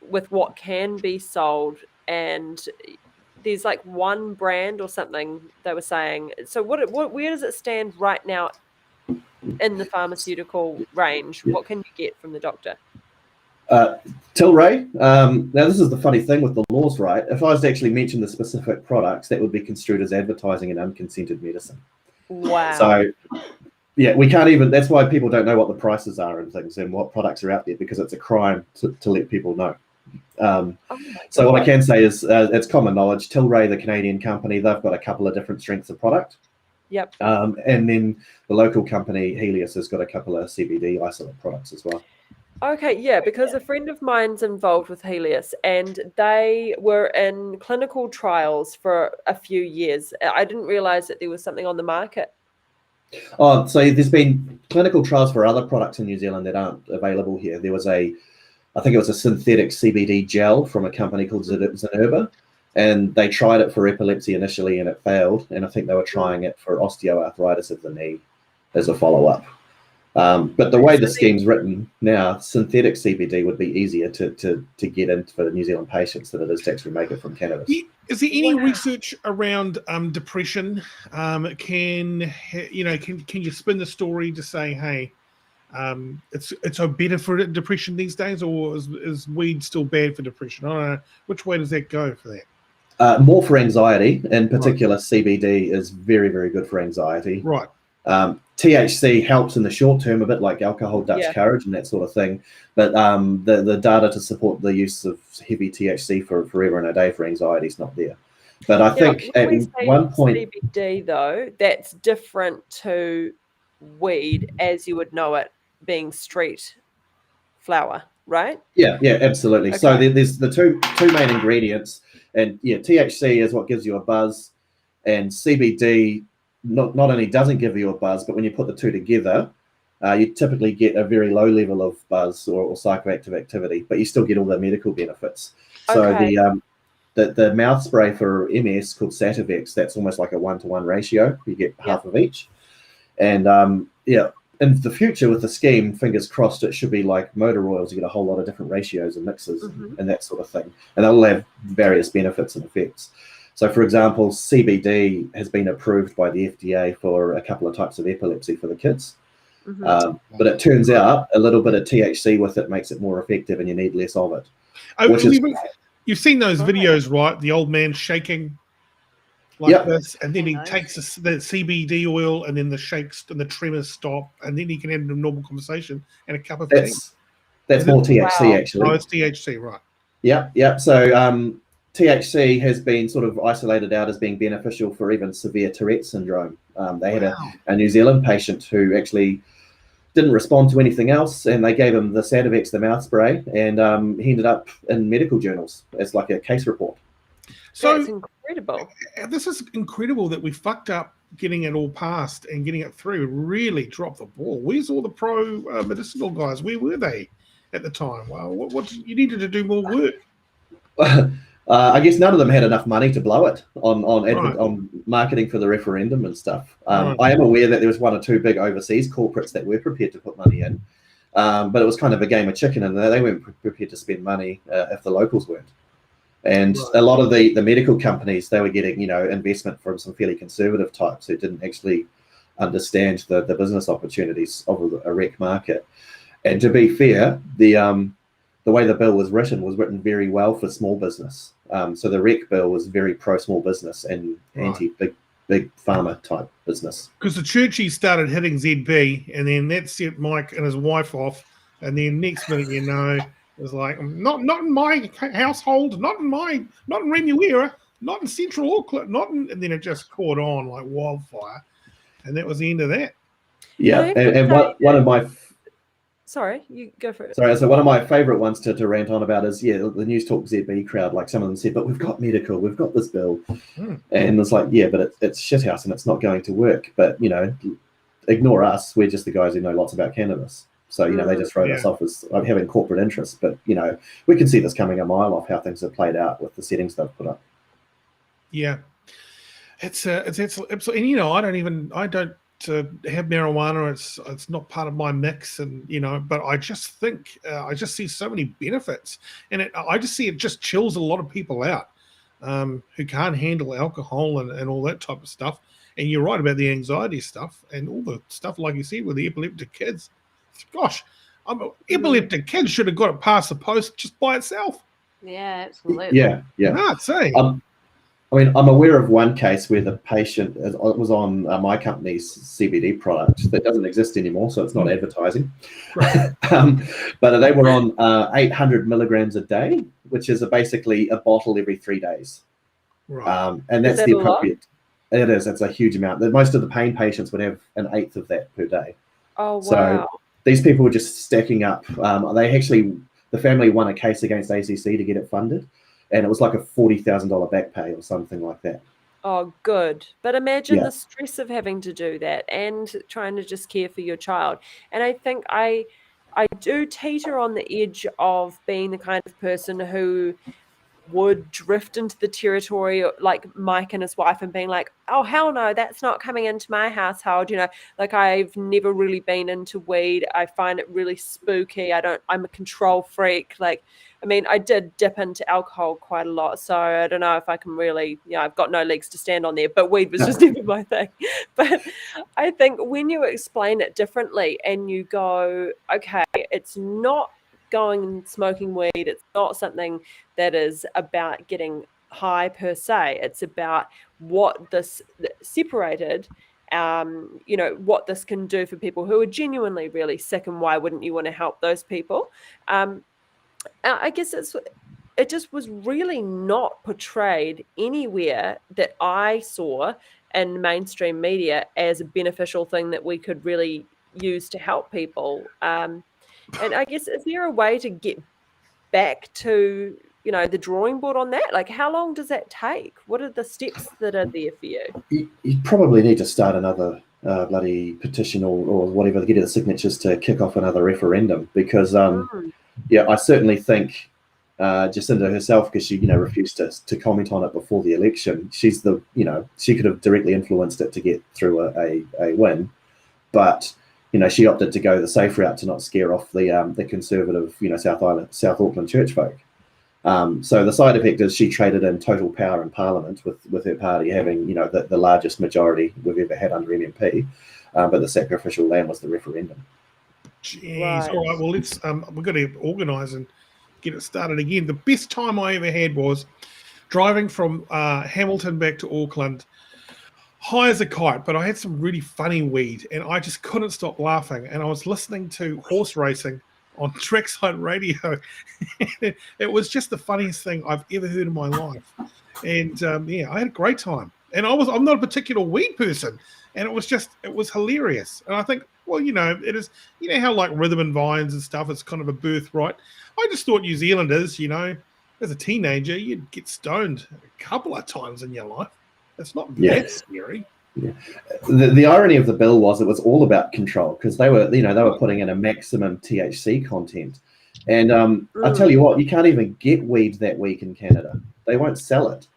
B: with what can be sold, and there's like one brand or something they were saying. So where does it stand right now in the pharmaceutical range? What can you get from the doctor?
H: Tilray. Now, this is the funny thing with the laws, right? If I was to actually mention the specific products, that would be construed as advertising an unconsented medicine.
B: Wow.
H: So, yeah, we can't even. That's why people don't know what the prices are and things and what products are out there, because it's a crime to let people know. So what I can say is it's common knowledge. Tilray, the Canadian company, they've got a couple of different strengths of product.
B: Yep.
H: And then the local company, Helios, has got a couple of CBD isolate products as well.
B: Okay, yeah, because a friend of mine's involved with Helios, and they were in clinical trials for a few years. I didn't realize that there was something on the market.
H: Oh, so there's been clinical trials for other products in New Zealand that aren't available here. There was I think it was a synthetic CBD gel from a company called Zenerba, and they tried it for epilepsy initially and it failed. And I think they were trying it for osteoarthritis of the knee as a follow-up. But the way the scheme's written now, synthetic CBD would be easier to get in for the New Zealand patients than it is to actually make it from cannabis.
A: Is there any research around depression? Can you spin the story to say, hey, it's better for depression these days, or is weed still bad for depression? I don't know. Which way does that go for that?
H: More for anxiety. In particular, CBD is very, very good for anxiety.
A: Right.
H: THC helps in the short term, a bit like alcohol, Dutch courage, and that sort of thing. But the data to support the use of heavy THC for forever and a day for anxiety is not there. But I think at one point,
B: CBD though, that's different to weed as you would know it, being street flower, right?
H: Yeah, absolutely. Okay. So there's the two main ingredients, and THC is what gives you a buzz, and CBD not only doesn't give you a buzz, but when you put the two together, you typically get a very low level of buzz or psychoactive activity, but you still get all the medical benefits. So the mouth spray for MS called Sativex, that's almost like a 1-to-1 ratio. You get half of each, and in the future with the scheme, fingers crossed, it should be like motor oils. You get a whole lot of different ratios and mixes and that sort of thing, and they'll have various benefits and effects. So, for example, CBD has been approved by the FDA for a couple of types of epilepsy for the kids. But it turns out a little bit of THC with it makes it more effective, and you need less of it.
A: You've seen those videos, right? The old man shaking like this, and then he takes the CBD oil, and then the shakes and the tremors stop, and then he can have a normal conversation and a cup of tea.
H: That's more THC, actually.
A: Oh, it's THC, right?
H: Yeah. So THC has been sort of isolated out as being beneficial for even severe Tourette syndrome. They had a New Zealand patient who actually didn't respond to anything else, and they gave him the Sativex, the mouth spray, and he ended up in medical journals as like a case report.
B: So that's incredible.
A: This is incredible that we fucked up getting it all passed and getting it through. Really dropped the ball. Where's all the pro medicinal guys? Where were they at the time? Well, what you needed to do more work.
H: I guess none of them had enough money to blow it on marketing for the referendum and stuff. I am aware that there was 1 or 2 big overseas corporates that were prepared to put money in, but it was kind of a game of chicken, and they weren't prepared to spend money if the locals weren't. And a lot of the medical companies, they were getting investment from some fairly conservative types who didn't actually understand the business opportunities of a rec market. And to be fair, the way the bill was written very well for small business. So the rec bill was very pro small business and anti big pharma type business.
A: Because the Churchies started hitting ZB, and then that set Mike and his wife off, and then next minute it was like, not in my household, not in Remuera, not in Central Auckland, and then it just caught on like wildfire, and that was the end of that.
H: Yeah, and one of my
B: sorry, you go for it.
H: Sorry, so one of my favourite ones to rant on about is the News Talk ZB crowd. Like some of them said, but we've got medical, we've got this bill, and it's like, but it's shithouse and it's not going to work. But ignore us. We're just the guys who know lots about cannabis. So, they just wrote us off as having corporate interests. But, we can see this coming a mile off how things have played out with the settings they've put up.
A: Yeah. It's absolutely, and, I don't have marijuana. It's not part of my mix, and, but I just think, I just see so many benefits. And I just see it just chills a lot of people out who can't handle alcohol and all that type of stuff. And you're right about the anxiety stuff and all the stuff, like you said, with the epileptic kids. Gosh, epileptic kids should have got it past the post just by itself.
D: Yeah, absolutely.
H: Yeah.
A: I'd say.
H: I'm aware of one case where the patient was on my company's CBD product that doesn't exist anymore, so it's not advertising.
A: Right.
H: But they were on 800 milligrams a day, which is basically a bottle every 3 days.
A: Right.
H: And that's the appropriate. It is. It's a huge amount. Most of the pain patients would have an eighth of that per day.
B: Oh, wow.
H: So these people were just stacking up. The family won a case against ACC to get it funded, and it was like a $40,000 back pay or something like that.
B: Oh, good. But imagine the stress of having to do that and trying to just care for your child. And I think I do teeter on the edge of being the kind of person who would drift into the territory like Mike and his wife and being like, oh, hell no, that's not coming into my household. Like I've never really been into weed. I find it really spooky. I'm a control freak. Like, I mean, I did dip into alcohol quite a lot. So I don't know if I can really, I've got no legs to stand on there, but weed was just never my thing. But I think when you explain it differently and you go, okay, it's not going and smoking weed, it's not something that is about getting high per se. It's about what this separated you know, what this can do for people who are genuinely really sick, and why wouldn't you want to help those people? I guess it just was really not portrayed anywhere that I saw in mainstream media as a beneficial thing that we could really use to help people. And I guess, is there a way to get back to, you know, the drawing board on that? Like, how long does that take? What are the steps that are there for you?
H: You probably need to start another bloody petition or whatever to get the signatures to kick off another referendum, because I certainly think Jacinda herself, because she refused to comment on it before the election, she's the she could have directly influenced it to get through a win, but she opted to go the safe route to not scare off the conservative South Auckland church folk. So the side effect is she traded in total power in Parliament with her party having the largest majority we've ever had under MMP, but the sacrificial lamb was the referendum.
A: Jeez.
B: Right.
A: All right. Well, let's we've got to organise and get it started again. The best time I ever had was driving from Hamilton back to Auckland, high as a kite, but I had some really funny weed, and I just couldn't stop laughing. And I was listening to horse racing on trackside radio. It was just the funniest thing I've ever heard in my life. And I had a great time. And I'm not a particular weed person, and it was hilarious. And I think, well, it is, how like rhythm and vines and stuff, it's kind of a birthright. I just thought New Zealanders, as a teenager, you'd get stoned a couple of times in your life. It's not that scary. Yeah.
H: The irony of the bill was it was all about control, because they were putting in a maximum THC content, and I tell you what, you can't even get weed that week in Canada. They won't sell it.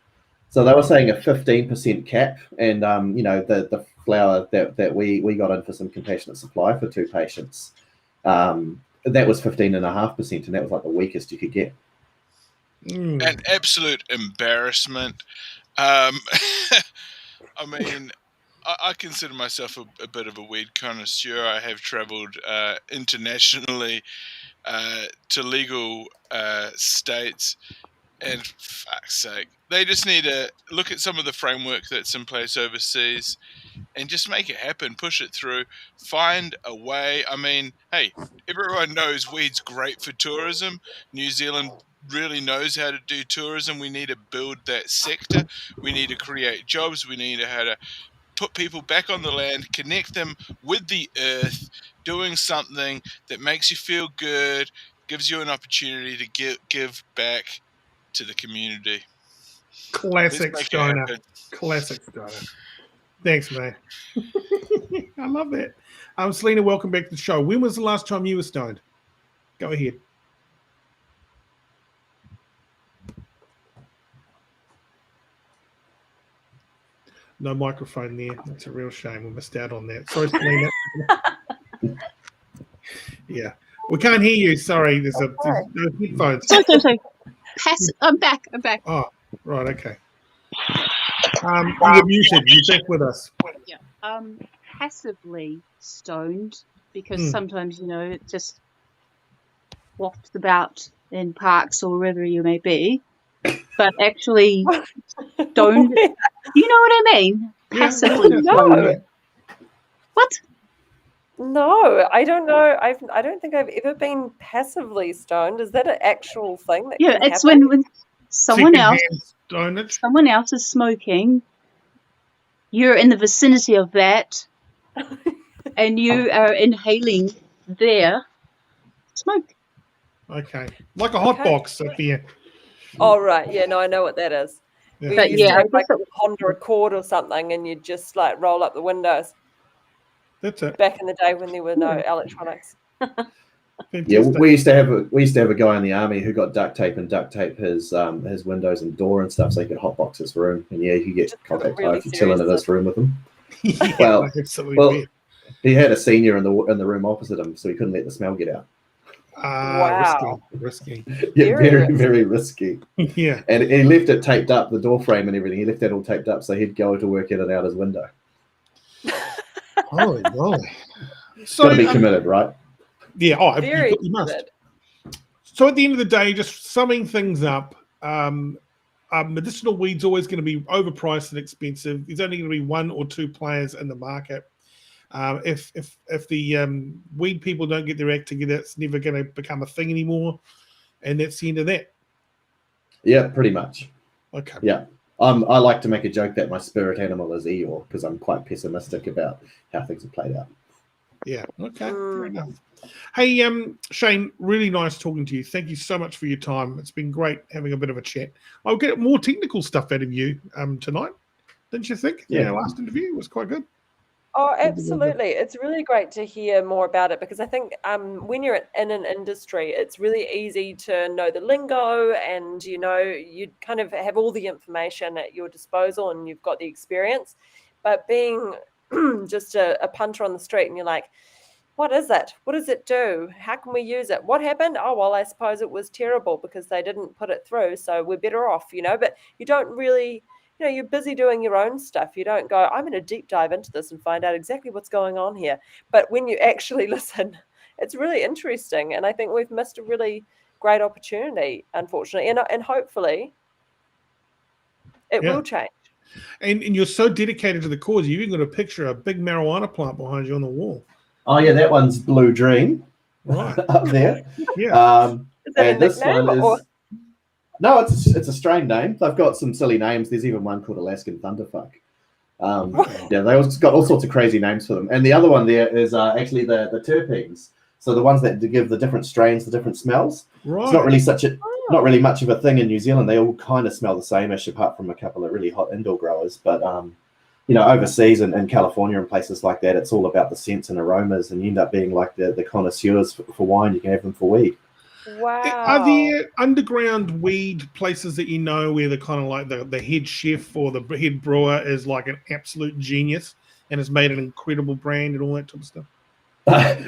H: So they were saying a 15% cap, and the flower that we got in for some compassionate supply for 2 patients, that was 15.5%, and that was like the weakest you could get.
C: An absolute embarrassment. I mean, I consider myself a bit of a weed connoisseur. I have travelled internationally to legal states, and fuck's sake, they just need to look at some of the framework that's in place overseas and just make it happen, push it through, find a way. I mean, hey, everyone knows weed's great for tourism. New Zealand really knows how to do tourism. We need to build that sector. We need to create jobs. We need to how to put people back on the land, connect them with the earth, doing something that makes you feel good, gives you an opportunity to give back to the community.
A: Classic stoner. Classic stoner. Thanks, man. I love that. Selena, welcome back to the show. When was the last time you were stoned? Go ahead. No microphone there. That's a real shame. We missed out on that. Sorry, Selena. Yeah. We can't hear you. Sorry. There's no headphones.
G: Sorry. I'm back.
A: Oh, right. Okay. You're muted. You're back with us.
G: Yeah. Passively stoned, because sometimes, it just wafts about in parks or wherever you may be. But actually stoned, you know what I mean? Passively stoned. What?
B: No, I don't know. I don't think I've ever been passively stoned. Is that an actual thing that can
G: it's
B: happen?
G: when someone else is smoking, you're in the vicinity of that, and you are inhaling their smoke.
A: Okay. Like a hot box, Sophia.
B: Oh, right. Yeah, no, I know what that is.
A: Yeah.
B: But I like a Honda Accord or something, and you just like roll up the windows.
A: That's it.
B: Back in the day when there were no electronics.
H: Yeah, we used to have a guy in the army who got duct tape his windows and door and stuff so he could hotbox his room, and he could get contact high if you're chilling in his room with him. Well, he had a senior in the room opposite him, so he couldn't let the smell get out.
B: Wow,
A: risky.
H: Yeah, very, very risky.
A: Yeah,
H: and he left it taped up, the door frame and everything. He left that all taped up, so he'd go to work in and out his window.
A: Holy moly!
H: So got to be committed, right?
A: Yeah.
B: Very
A: you must. So at the end of the day, just summing things up, medicinal weed's always going to be overpriced and expensive. There's only going to be one or two players in the market. If the weed people don't get their act together, it's never going to become a thing anymore, and that's the end of that.
H: Yeah, pretty much.
A: Okay.
H: Yeah. I like to make a joke that my spirit animal is Eeyore because I'm quite pessimistic about how things have played out.
A: Yeah. Okay. Fair enough. Hey, Shane, really nice talking to you. Thank you so much for your time. It's been great having a bit of a chat. I'll get more technical stuff out of you tonight. Didn't you think?
H: Yeah.
A: Our last interview was quite good.
B: Oh, absolutely. It's really great to hear more about it because I think when you're in an industry, it's really easy to know the lingo and, you kind of have all the information at your disposal and you've got the experience. But being just a punter on the street and you're like, what is it? What does it do? How can we use it? What happened? Oh, well, I suppose it was terrible because they didn't put it through. So we're better off, but you don't really... you're busy doing your own stuff. You don't go, I'm going to deep dive into this and find out exactly what's going on here. But when you actually listen, it's really interesting. And I think we've missed a really great opportunity, unfortunately. And hopefully it will change.
A: And you're so dedicated to the cause. You've even got a picture of a big marijuana plant behind you on the wall.
H: Oh, yeah, that one's Blue Dream.
A: Right.
H: Up there.
A: Yeah.
B: Is that
H: and
B: a
H: this
B: nickname
H: one is...
B: or...
H: No, it's a strain name. They've got some silly names. There's even one called Alaskan Thunderfuck. Yeah, they all got all sorts of crazy names for them. And the other one there is actually the terpenes. So the ones that give the different strains, the different smells.
A: Right.
H: It's not really much of a thing in New Zealand. They all kind of smell the same-ish, apart from a couple of really hot indoor growers. But overseas and California and places like that, it's all about the scents and aromas, and you end up being like the connoisseurs for wine. You can have them for weed.
B: Wow.
A: Are there underground weed places that where the kind of like the head chef or the head brewer is like an absolute genius and has made an incredible brand and all that type of stuff?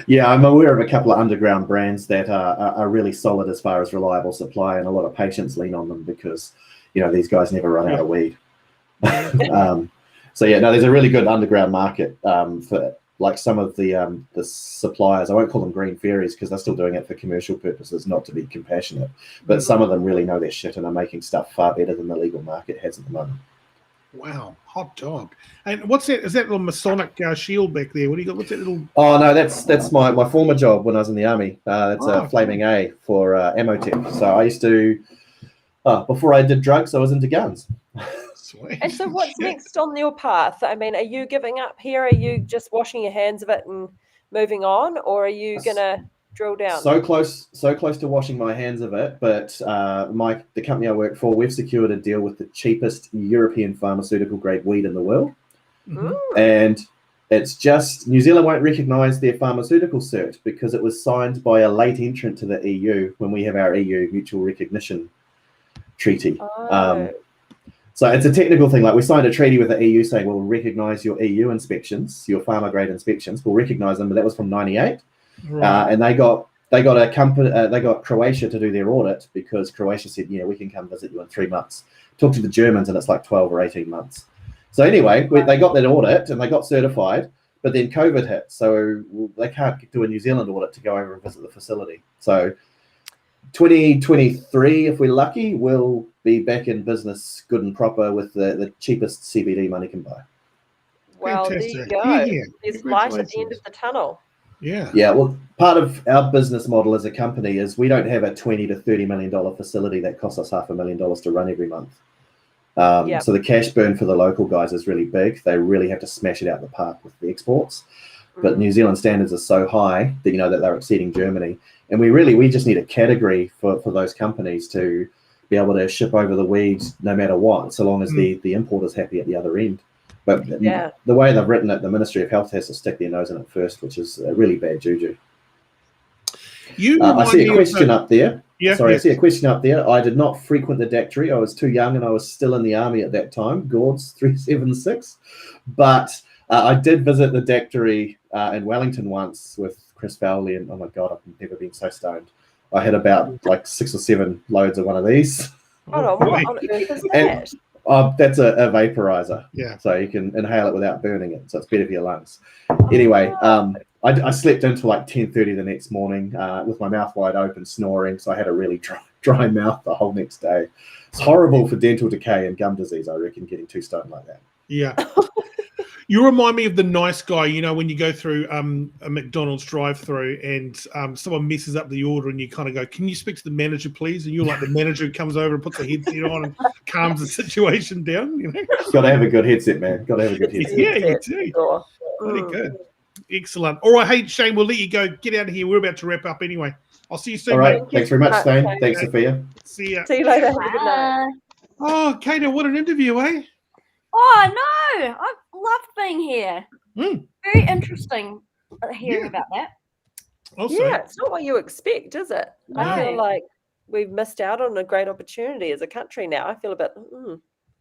H: Yeah, I'm aware of a couple of underground brands that are really solid as far as reliable supply, and a lot of patients lean on them because, these guys never run out of weed. So yeah, no, there's a really good underground market for like some of the suppliers. I won't call them green fairies because they're still doing it for commercial purposes, not to be compassionate. But some of them really know their shit and are making stuff far better than the legal market has at the moment.
A: Wow, hot dog! And what's that? Is that little Masonic shield back there? What do you got? What's that little?
H: Oh no, that's my former job when I was in the army. That's a flaming A for ammo tech. So I used to, before I did drugs, I was into guns.
A: Sweet.
B: And so what's next on your path? I mean, are you giving up here? Are you just washing your hands of it and moving on? Or are you going to drill down?
H: So close to washing my hands of it. But the company I work for, we've secured a deal with the cheapest European pharmaceutical grade weed in the world.
B: Mm.
H: And it's just New Zealand won't recognise their pharmaceutical cert because it was signed by a late entrant to the EU when we have our EU mutual recognition treaty. So it's a technical thing. Like we signed a treaty with the EU saying we'll recognise your EU inspections, your pharma grade inspections. We'll recognise them, but that was from '98, and they got a company. They got Croatia to do their audit because Croatia said, we can come visit you in 3 months. Talk to the Germans, and it's like 12 or 18 months. So anyway, they got that audit and they got certified, but then COVID hit, so they can't do a New Zealand audit to go over and visit the facility. So 2023, if we're lucky, we'll be back in business good and proper with the cheapest CBD money can buy.
B: Well,
A: Fantastic.
B: there you go.
A: Yeah.
B: There's light at the end of the tunnel.
A: Yeah.
H: Yeah, well, part of our business model as a company is we don't have a $20 to $30 million facility that costs us $500,000 to run every month. So the cash burn for the local guys is really big. They really have to smash it out of the park with the exports. But New Zealand standards are so high that that they're exceeding Germany. And we just need a category for those companies to be able to ship over the weeds no matter what, so long as the importer's happy at the other end. But the way they've written it, the Ministry of Health has to stick their nose in it first, which is a really bad juju. I see a question up there.
A: Yeah,
H: I see a question up there. I did not frequent the dactyry. I was too young and I was still in the army at that time, Gord's 376. But I did visit the dactyry in Wellington once with Chris Fowley, and oh my God, I've never been so stoned. I had about like 6 or 7 loads of one of these.
B: Hold on, what on earth is that?
H: That's a vaporizer.
A: Yeah.
H: So you can inhale it without burning it. So it's better for your lungs. Anyway, I slept until like 10:30 the next morning with my mouth wide open, snoring. So I had a really dry mouth the whole next day. It's horrible for dental decay and gum disease, I reckon, getting too stoned like that.
A: Yeah. You remind me of the nice guy, you know, when you go through a McDonald's drive-through and someone messes up the order and you kind of go, can you speak to the manager, please? And you're like the manager who comes over and puts a headset on and calms the situation down, you know?
H: Got to have a good headset, man. Got to have a good headset.
A: Yeah, you do. Very good. Excellent. All right, hey, Shane, we'll let you go. Get out of here. We're about to wrap up anyway. I'll see you soon,
H: All right.
A: mate.
H: Thanks very much, Thane. Thanks, Sophia.
A: See ya.
B: See you later. Have a good night.
A: Oh, Caito, what an interview, eh?
D: Oh no, I've loved being here. Very interesting hearing about that.
A: Also,
B: yeah, it's not what you expect, is it? I
D: No.
B: feel like we've missed out on a great opportunity as a country now. I feel a bit.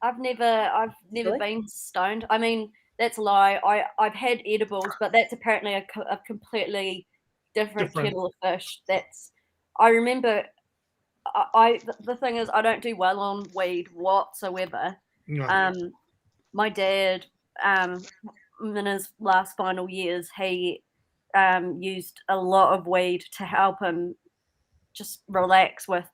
D: I've never
B: Really?
D: been stoned. I mean, that's a lie. I've had edibles, but that's apparently a completely different kettle of fish. I remember. The thing is, I don't do well on weed whatsoever.
A: no.
D: My dad, in his last final years, he used a lot of weed to help him just relax with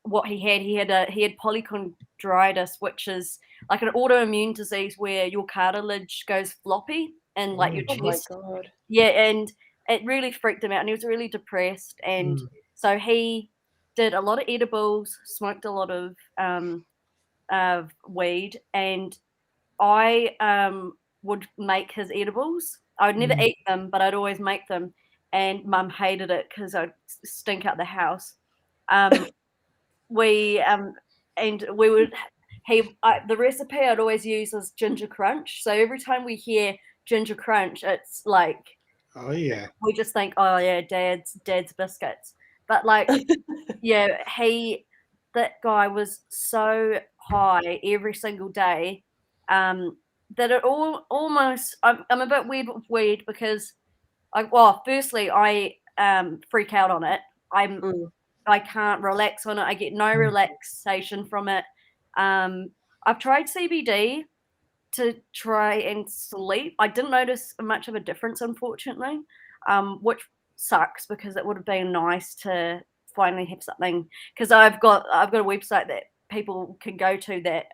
D: what he had. He had polychondritis, which is like an autoimmune disease where your cartilage goes floppy and like your chest.
B: Oh my God.
D: Yeah, and it really freaked him out, and he was really depressed. And so he did a lot of edibles, smoked a lot of weed, and I would make his edibles. I would never eat them, but I'd always make them. And Mum hated it because I'd stink out the house. The recipe I'd always use is ginger crunch. So every time we hear ginger crunch, it's like,
A: Oh, yeah.
D: we just think, oh yeah, dad's biscuits. But like, yeah, that guy was so high every single day that it almost, I'm a bit weird with weed because firstly I freak out on it. I can't relax on it. I get no relaxation from it. I've tried CBD to try and sleep. I didn't notice much of a difference, unfortunately, which sucks because it would have been nice to finally have something. Because I've got a website that people can go to that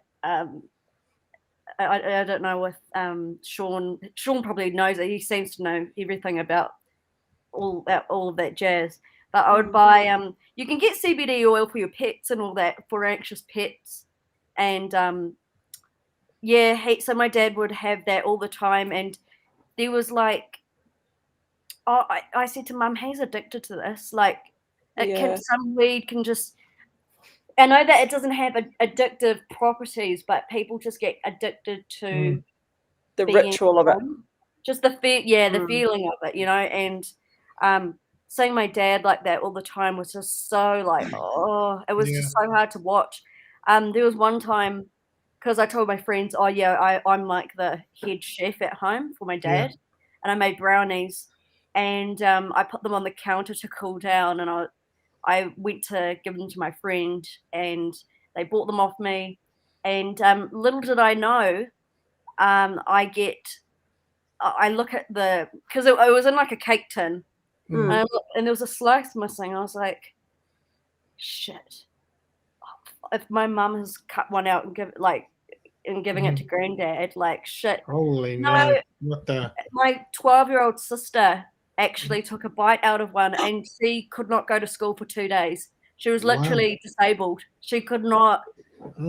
D: I don't know if Sean probably knows it. He seems to know everything about all of that jazz. But I would buy you can get CBD oil for your pets and all that for anxious pets. And so my dad would have that all the time, and there was like, I said to Mum, he's addicted to this. Like, some weed can just. I know that it doesn't have addictive properties, but people just get addicted to
B: the ritual of it.
D: Just the the feeling of it, you know. And seeing my dad like that all the time was just so like, it was just so hard to watch. There was one time, because I told my friends, I'm like the head chef at home for my dad, and I made brownies, and I put them on the counter to cool down, and I went to give them to my friend, and they bought them off me. And little did I know, I look at because it was in like a cake tin, and there was a slice missing. I was like, shit. If my mum has cut one out and giving it to granddad, like shit.
A: Holy no! What the?
D: My 12-year-old sister actually took a bite out of one, and she could not go to school for 2 days. She was literally disabled. She could not.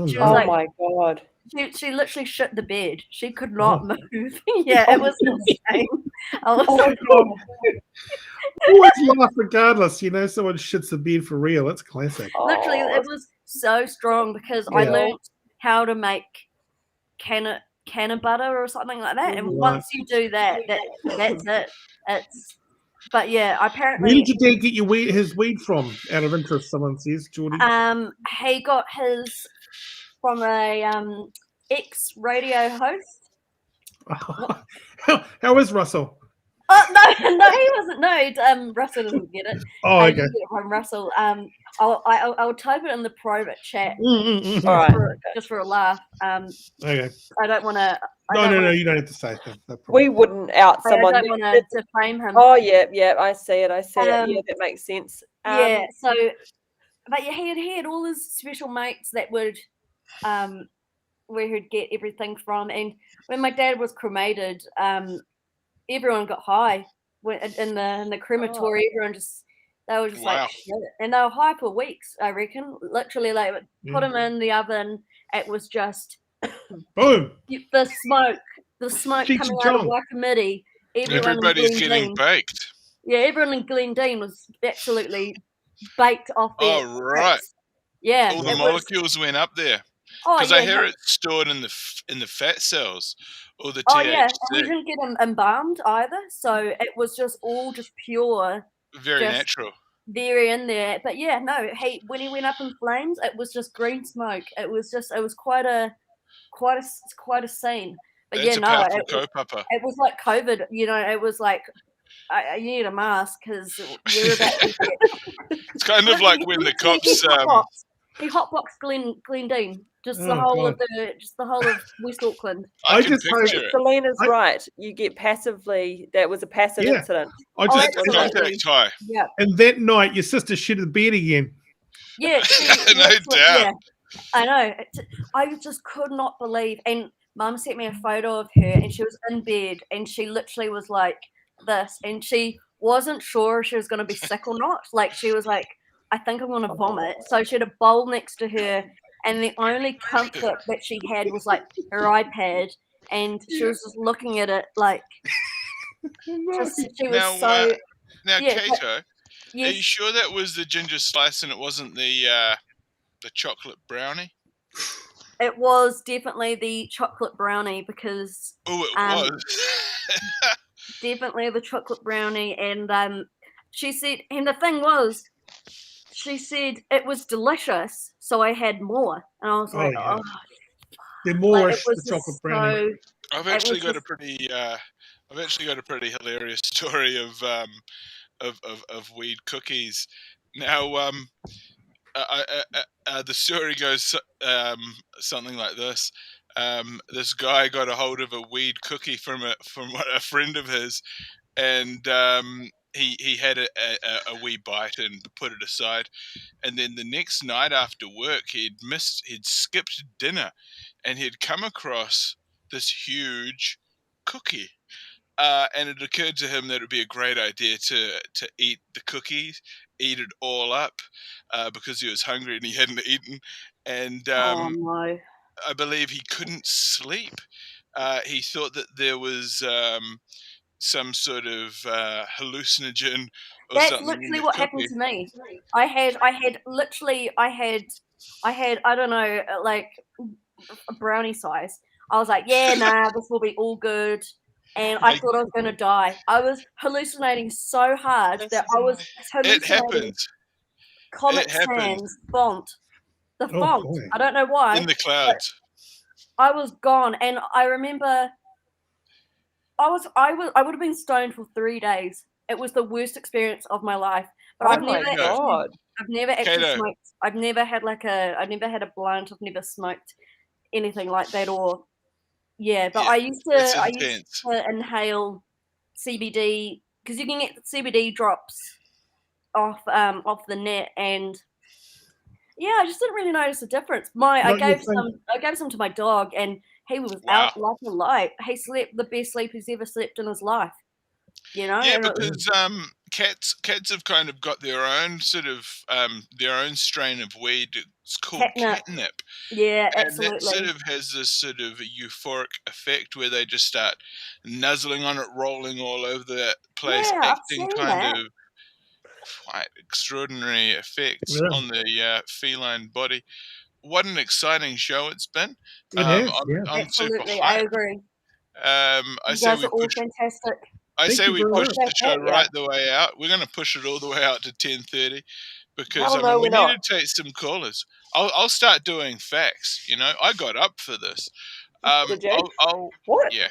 D: She was
B: my God!
D: She literally shit the bed. She could not move. It was insane. I was like,
A: always laugh regardless. You know, someone shits the bed for real. That's classic.
D: Literally, it was so strong because I learned how to make canna butter or something like that. And once you do that's it. But yeah, apparently.
A: Where did your dad get his weed from? Out of interest, someone says, Geordie.
D: He got his from a ex-radio host.
A: How is Russell?
D: Oh no, he wasn't. No, Russell doesn't get it.
A: Oh, okay.
D: Get it from Russell. I'll type it in the private chat.
B: All right,
D: just for a laugh.
A: Okay.
D: I don't want to.
A: No, you don't have to say that. No
B: we wouldn't out someone.
D: I don't want to defame him.
B: Oh yeah, I see it. Yeah, that makes sense.
D: So but yeah, he had all his special mates that would where he'd get everything from. And when my dad was cremated, everyone got high in the crematory. Everyone just they were just like shit, and they were high for weeks. I reckon, literally, like put them in the oven. It was just
A: boom.
D: The smoke coming out of our committee.
C: Everybody's getting baked.
D: Yeah, everyone in Glendine was absolutely baked off their
C: right.
D: Yeah,
C: all the molecules went up there. Because I hear it's stored in the fat cells or the THC.
D: Oh yeah, and we didn't get them embalmed either, so it was just all just pure,
C: very natural.
D: Very in there. But yeah, no, when he went up in flames, it was just green smoke. It was quite a scene. But
C: That's
D: yeah, no,
C: it
D: was like COVID. You know, it was like you need a mask because you're about to get.
C: It's kind of like when the cops.
D: He hotboxed Glendine. Just the whole of West Auckland.
C: I just picture it.
B: Selena's right. You get passively. That was a passive incident.
A: I just
C: contact high.
D: Yeah.
A: And that night, your sister shit the bed again.
D: Yeah,
C: no doubt.
D: Yeah, I know. I just could not believe. And Mum sent me a photo of her, and she was in bed, and she literally was like this, and she wasn't sure if she was going to be sick or not. Like she was like, I think I'm going to vomit. So she had a bowl next to her. And the only comfort that she had was like her iPad, and she was just looking at it like. She was
C: Caito, are you sure that was the ginger slice and it wasn't the chocolate brownie?
D: It was definitely the chocolate brownie because.
C: Oh, it was.
D: Definitely the chocolate brownie, and she said, and the thing was. She said it was delicious, so I had more, and I was like, "Oh,
A: the more the chocolate brownie."
C: I've actually got a pretty hilarious story of weed cookies. Now, the story goes something like this: this guy got a hold of a weed cookie from a friend of his, and he had a wee bite and put it aside, and then the next night after work he'd skipped dinner, and he'd come across this huge cookie, and it occurred to him that it would be a great idea to eat the cookies, eat it all up, because he was hungry and he hadn't eaten, and I believe he couldn't sleep. He thought that there was some sort of hallucinogen or
D: That's
C: something.
D: That's literally what happened to me. I had I don't know, like a brownie size. I was like, yeah, nah, this will be all good. And I thought I was going to die. I was hallucinating so hard that I was hallucinating.
C: It happens.
D: Comic Sans font. The font. Boy. I don't know why.
C: In the clouds.
D: I was gone, and I remember I would have been stoned for 3 days. It was the worst experience of my life. But I've never actually smoked. I've never had a blunt. I've never smoked anything like that, or but I used to inhale CBD because you can get CBD drops off the net, and I just didn't really notice a difference. I gave some to my dog, and he was out like a light. He slept the best sleep he's ever slept in his life. You know?
C: Yeah, because cats have kind of got their own sort of their own strain of weed. It's called catnip.
D: Yeah,
C: and
D: absolutely.
C: that sort of has this sort of euphoric effect where they just start nuzzling on it, rolling all over the place, acting kind of quite extraordinary effects on the feline body. What an exciting show it's been. I'm super hyped.
D: I agree.
C: You guys are all
D: fantastic.
C: I say we push the show right the way out. We're going to push it all the way out to 10:30 because we need to take some callers. I'll start doing facts. You know, I got up for this.
B: Did you?
C: What? Yeah.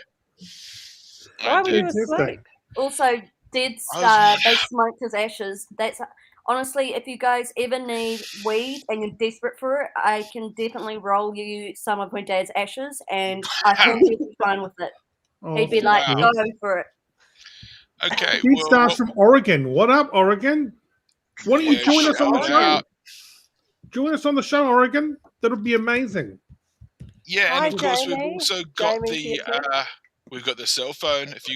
B: Why were you asleep?
D: Also, they smoked his ashes. That's honestly, if you guys ever need weed and you're desperate for it, I can definitely roll you some of my dad's ashes, and I think he'd be fine with it. He'd be like, go for it.
C: Okay.
A: He starts from Oregon. What up, Oregon? Why don't you join us on the show? Join us on the show, Oregon. That'll be amazing.
C: Yeah, and
B: Hi,
C: of course
B: Jamie.
C: we've also got
B: Jamie's here too.
C: we've got the cell phone. If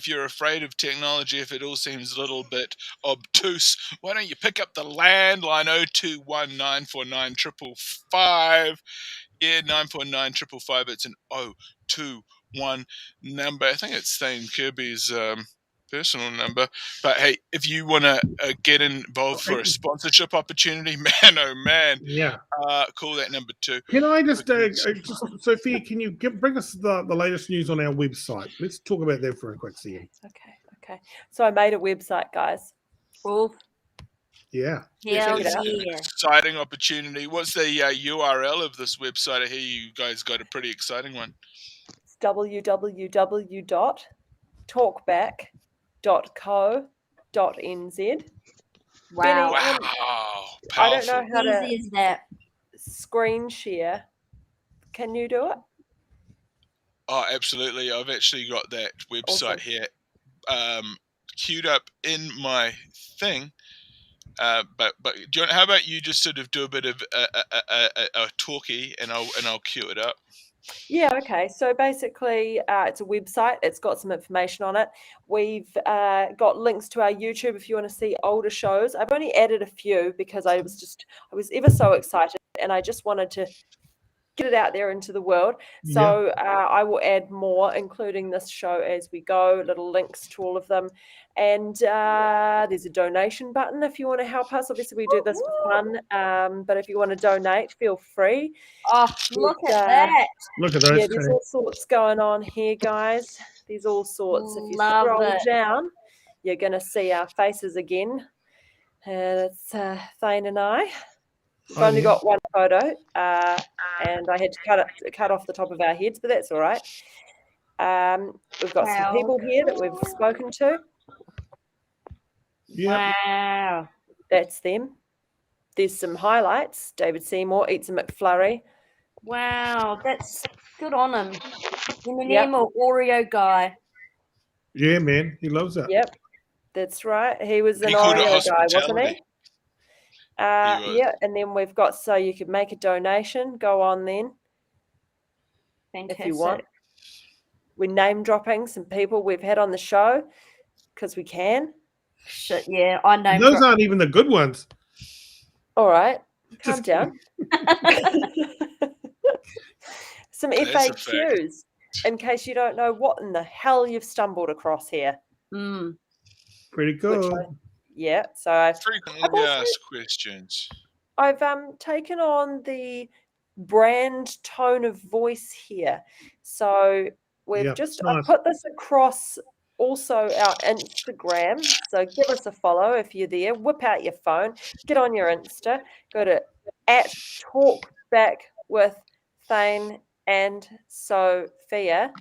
C: you're afraid of technology, if it all seems a little bit obtuse, why don't you pick up the landline 0219495555? Yeah, 94955. It's an 021 number. I think it's Thane Kirby's personal number. But hey, if you want to get involved for a sponsorship opportunity, man, oh man,
A: Yeah.
C: call that number too.
A: Can I just Sophia? Can you bring us the latest news on our website? Let's talk about that for a quick second.
B: Okay. So I made a website, guys.
D: Oof.
A: Yeah.
D: Hell
C: It's an
D: yeah.
C: exciting opportunity. What's the URL of this website? I hear you guys got a pretty exciting one.
B: It's www.talkback.co.nz.
D: Wow.
B: Benny,
C: Wow,
B: I don't know
C: powerful.
B: how
D: Easy
B: to
D: as that.
B: screen share. Can you do it?
C: Oh, absolutely. I've actually got that website
B: Awesome.
C: here queued up in my thing. But how about you just sort of do a bit of a talkie, and I'll queue it up.
B: Yeah, okay. So basically, it's a website. It's got some information on it. We've got links to our YouTube if you want to see older shows. I've only added a few because I was ever so excited, and I just wanted to get it out there into the world. So I will add more, including this show as we go, little links to all of them. And there's a donation button if you want to help us. Obviously, we do this for fun, but if you want to donate, feel free.
D: Oh, look at that.
A: Look at those.
B: Yeah, there's all sorts going on here, guys. There's all sorts. If you
D: Love
B: scroll
D: it.
B: down, you're going to see our faces again. And it's Thane and I. We've only got one photo, and I had to cut off the top of our heads, but that's all right. We've got some people here that we've spoken to.
D: Wow.
B: That's them. There's some highlights. David Seymour eats a McFlurry.
D: Wow, that's good on him. In the
B: Yep.
D: name of Oreo guy.
A: Yeah, man, he loves that.
B: Yep, that's right. He was an
C: He called it
B: Oreo guy, wasn't he?
C: hospitality. was.
B: Yeah, and then we've got so you could make a donation. Go on then.
D: Fantastic.
B: If you want. We're name dropping some people we've had on the show because we can.
D: Shit, yeah, I know.
A: Those aren't even the good ones.
B: All right, calm
A: Just
B: down. Some
C: That is a fact.
B: FAQs in case you don't know what in the hell you've stumbled across here.
A: Pretty good.
B: Yeah, so
C: Frequently asked questions.
B: I've taken on the brand tone of voice here. So we've I've put this across also our Instagram. So give us a follow if you're there. Whip out your phone, get on your Insta, go to @Talkback with Thane and Sophia,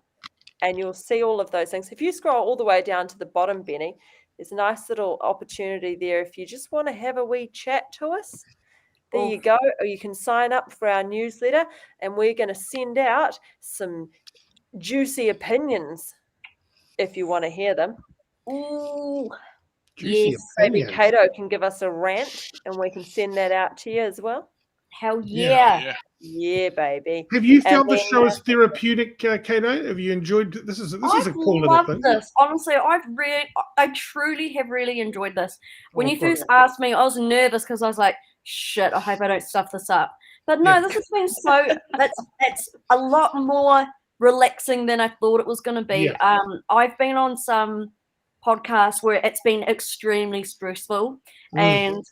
B: and you'll see all of those things. If you scroll all the way down to the bottom, Benny, there's a nice little opportunity there if you just want to have a wee chat to us. There you go. Or you can sign up for our newsletter, and we're going to send out some juicy opinions if you want to hear them.
D: Ooh.
A: Juicy
B: Maybe
A: opinions.
B: Caito can give us a rant, and we can send that out to you as well.
D: Hell yeah.
B: Yeah, baby.
A: Have you found the show as therapeutic, Caito? Have you enjoyed this? Is a cool little thing.
D: This. Honestly, I truly have really enjoyed this. When you first asked me, I was nervous because I was like, shit, I hope I don't stuff this up. But no, this has been so it's a lot more relaxing than I thought it was going to be.
A: Yeah.
D: I've been on some podcasts where it's been extremely stressful, and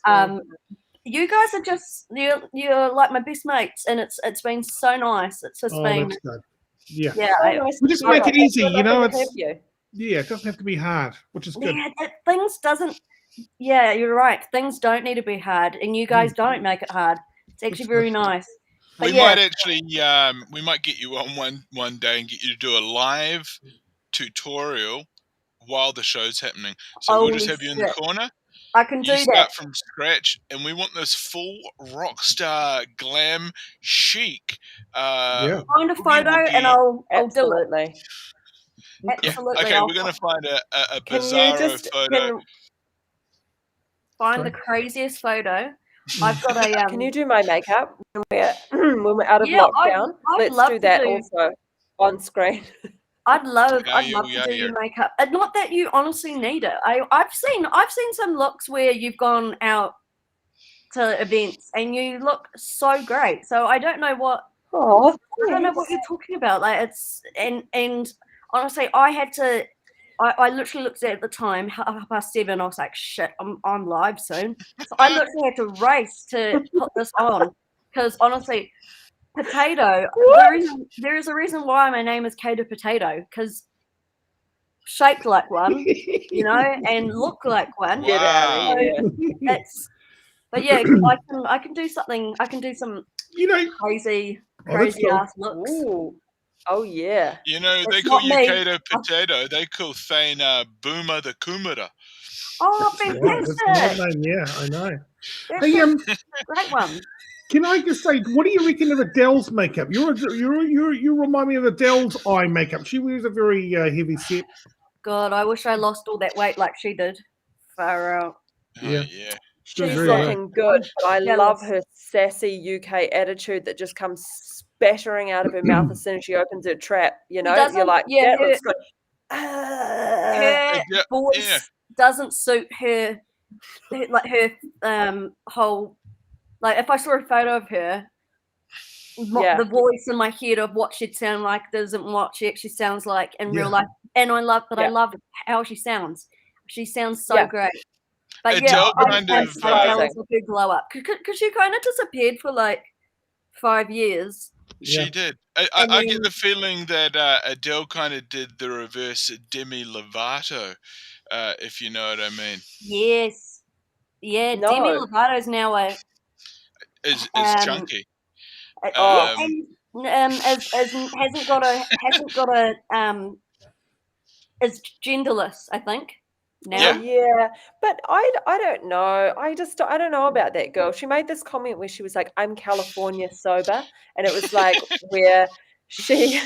D: you guys are just you're like my best mates, and it's been so nice. It's just been
A: that's good. Yeah.
B: Nice
A: we just make it easy, you know. It
B: doesn't
A: have to be hard, which is good.
D: Yeah, you're right. Things don't need to be hard, and you guys don't make it hard. It's actually very nice.
C: We might actually, we might get you on one day and get you to do a live tutorial while the show's happening. So we'll just have you in the corner.
D: I can do that.
C: You start from scratch, and we want this full rock star glam chic.
D: Find a photo, and I'll do it. Absolutely.
C: Okay, we're going to find a bizarro photo.
D: Find the craziest photo. I've got a.
B: Can you do my makeup when we're out of
D: Yeah,
B: lockdown?
D: I'd
B: Let's
D: love
B: do
D: to
B: that
D: do-
B: also on screen.
D: I'd love
C: Yeah,
D: to do your makeup. And not that you honestly need it. I've seen some looks where you've gone out to events and you look so great. So I don't know what
B: Oh,
D: I don't know what you're talking about. Like it's and honestly, I literally looked at the time 7:30. I was like, shit, I'm live soon. So I literally had to race to put this on because honestly, Potato. There is a reason why my name is Caito Potatoe because shaped like one, you know, and look like one.
B: Get out of here.
D: But yeah, I can do something. I can do some crazy ass looks.
B: Ooh. Oh yeah.
C: You know, they
D: It's
C: call
D: not
C: you
D: me.
C: Caito Potato. They call Thane Boomer the Kumara.
D: Oh,
A: That's
D: fantastic!
A: my name. Yeah, I know.
D: That's
A: Hey,
D: a great one.
A: can I just say, what do you reckon of Adele's makeup? You remind me of Adele's eye makeup. She wears a very heavy set.
D: God, I wish I lost all that weight like she did. Far out.
A: Yeah.
C: Yeah.
B: She's
A: very
B: looking good, but I
D: jealous.
B: love her sassy UK attitude that just comes spattering out of her mouth as soon as she opens her trap. You know, you're like, that looks good.
D: Her
C: Yeah,
D: voice
C: yeah.
D: doesn't suit her whole. Like if I saw a photo of her, the voice in my head of what she'd sound like isn't what she actually sounds like in real life. And I love how she sounds. She sounds so great. But
C: Adele
D: I'm
C: kind of,
D: jealous of her glow up because she kind of disappeared for like 5 years.
C: She did. I get the feeling that Adele kind of did the reverse Demi Lovato, if you know what I mean.
D: Yes. Yeah,
B: No.
D: Demi Lovato's now
C: Is chunky.
D: hasn't got a is genderless, I think. Now.
B: Yeah, but I don't know. I don't know about that girl. She made this comment where she was like, "I'm California sober," and it was like where she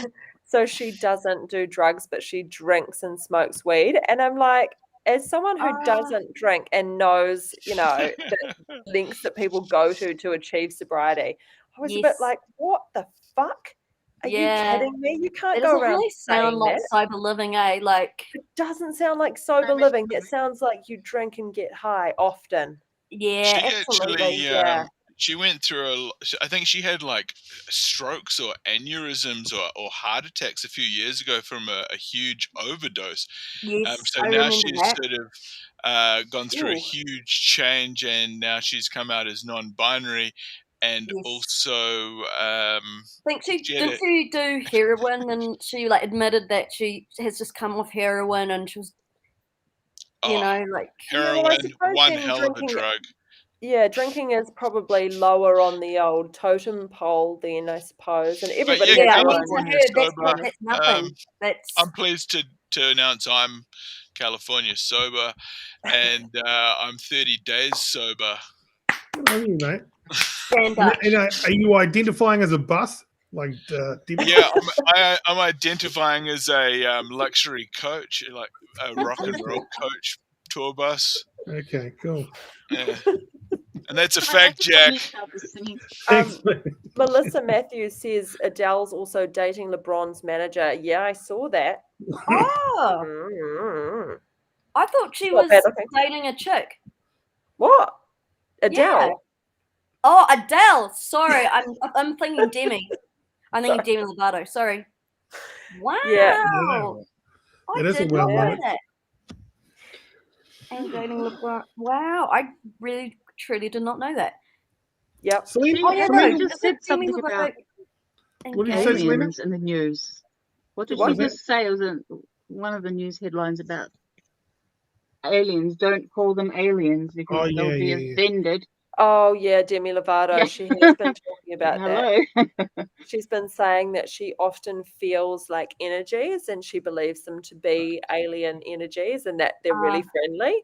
B: doesn't do drugs, but she drinks and smokes weed, and I'm like, as someone who doesn't drink and knows, you know, the lengths that people go to achieve sobriety, I was a bit like, what the fuck? Are you kidding me? You can't go around
D: really
B: saying
D: sound like
B: that.
D: sober living, eh? Like
B: it doesn't sound like sober living. It sounds like you drink and get high often.
D: Yeah,
C: she
D: absolutely.
C: actually, she went through I think she had like strokes or aneurysms or heart attacks a few years ago from a huge overdose.
D: Yes,
C: So
D: I
C: now
D: remember
C: she's
D: that.
C: sort of gone through a huge change, and now she's come out as non-binary, and also
D: I think she do heroin, and she like admitted that she has just come off heroin, and she was, you know, like
C: heroin, one hell of a drug.
B: Yeah, drinking is probably lower on the old totem pole then, I suppose, and everybody has their own.
C: California sober.
D: That's nothing.
C: I'm pleased to announce I'm California sober, and I'm 30 days sober.
A: Good on you, mate.
D: Stand up.
A: And are you identifying as a bus? Like,
C: yeah, I'm identifying as a luxury coach, like a rock and roll coach tour bus.
A: Okay, cool.
C: Yeah. And that's a fact, Jack.
B: Melissa Matthews says Adele's also dating LeBron's manager. Yeah, I saw that.
D: Oh, I thought she was dating a chick.
B: What? Adele?
D: Yeah. Oh, Adele. Sorry, I'm thinking Demi. I'm thinking Demi Lovato. Sorry. Wow.
B: Yeah.
D: I did not know that. And dating LeBron. Wow, I really truly did not know that.
B: Yep.
G: Celine just said something about aliens in the news. What did she just say? It was one of the news headlines about aliens. Don't call them aliens because they'll be offended.
B: Oh, yeah, Demi Lovato. Yeah. She has been talking about that. She's been saying that she often feels like energies and she believes them to be alien energies and that they're really friendly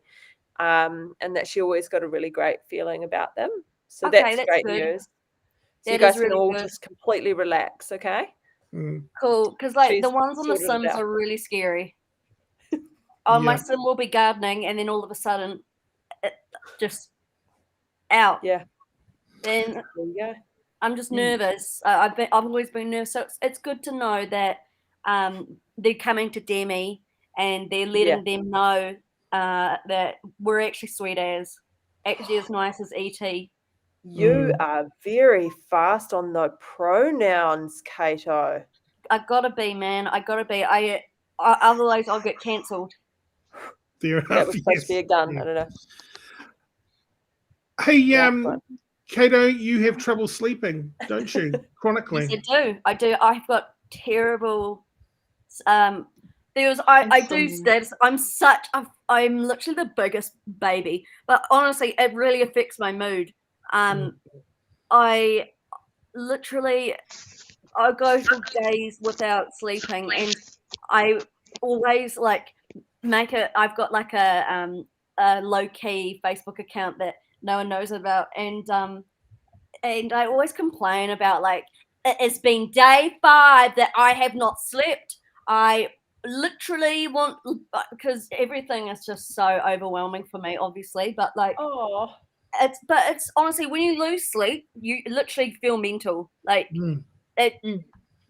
B: and that she always got a really great feeling about them. So that's great news. So you guys can all just completely relax, okay?
D: Cool, because like the ones on The Sims are really scary. My sim will be gardening and then all of a sudden it just out.
B: Yeah.
D: then
B: Yeah.
D: I'm just nervous. I've always been nervous, so it's good to know that they're coming to Demi and they're letting them know that we're actually sweet as, actually as nice as ET.
B: You are very fast on the pronouns, Caito.
D: I gotta be, man. I gotta be. Otherwise I'll get cancelled.
A: Fair
B: That
A: enough.
B: was supposed to be a gun.
A: Yeah.
B: I don't know.
A: Hey, Caito, you have trouble sleeping, don't you? Chronically.
D: Yes, I do. I've got terrible. I do steps. I'm literally the biggest baby, but honestly, it really affects my mood. I literally, I go for days without sleeping, and I always like make it. I've got like a low key Facebook account that no one knows about, and I always complain about like it's been day 5 that I have not slept. I literally want, because everything is just so overwhelming for me, obviously, but like it's honestly, when you lose sleep, you literally feel mental. Like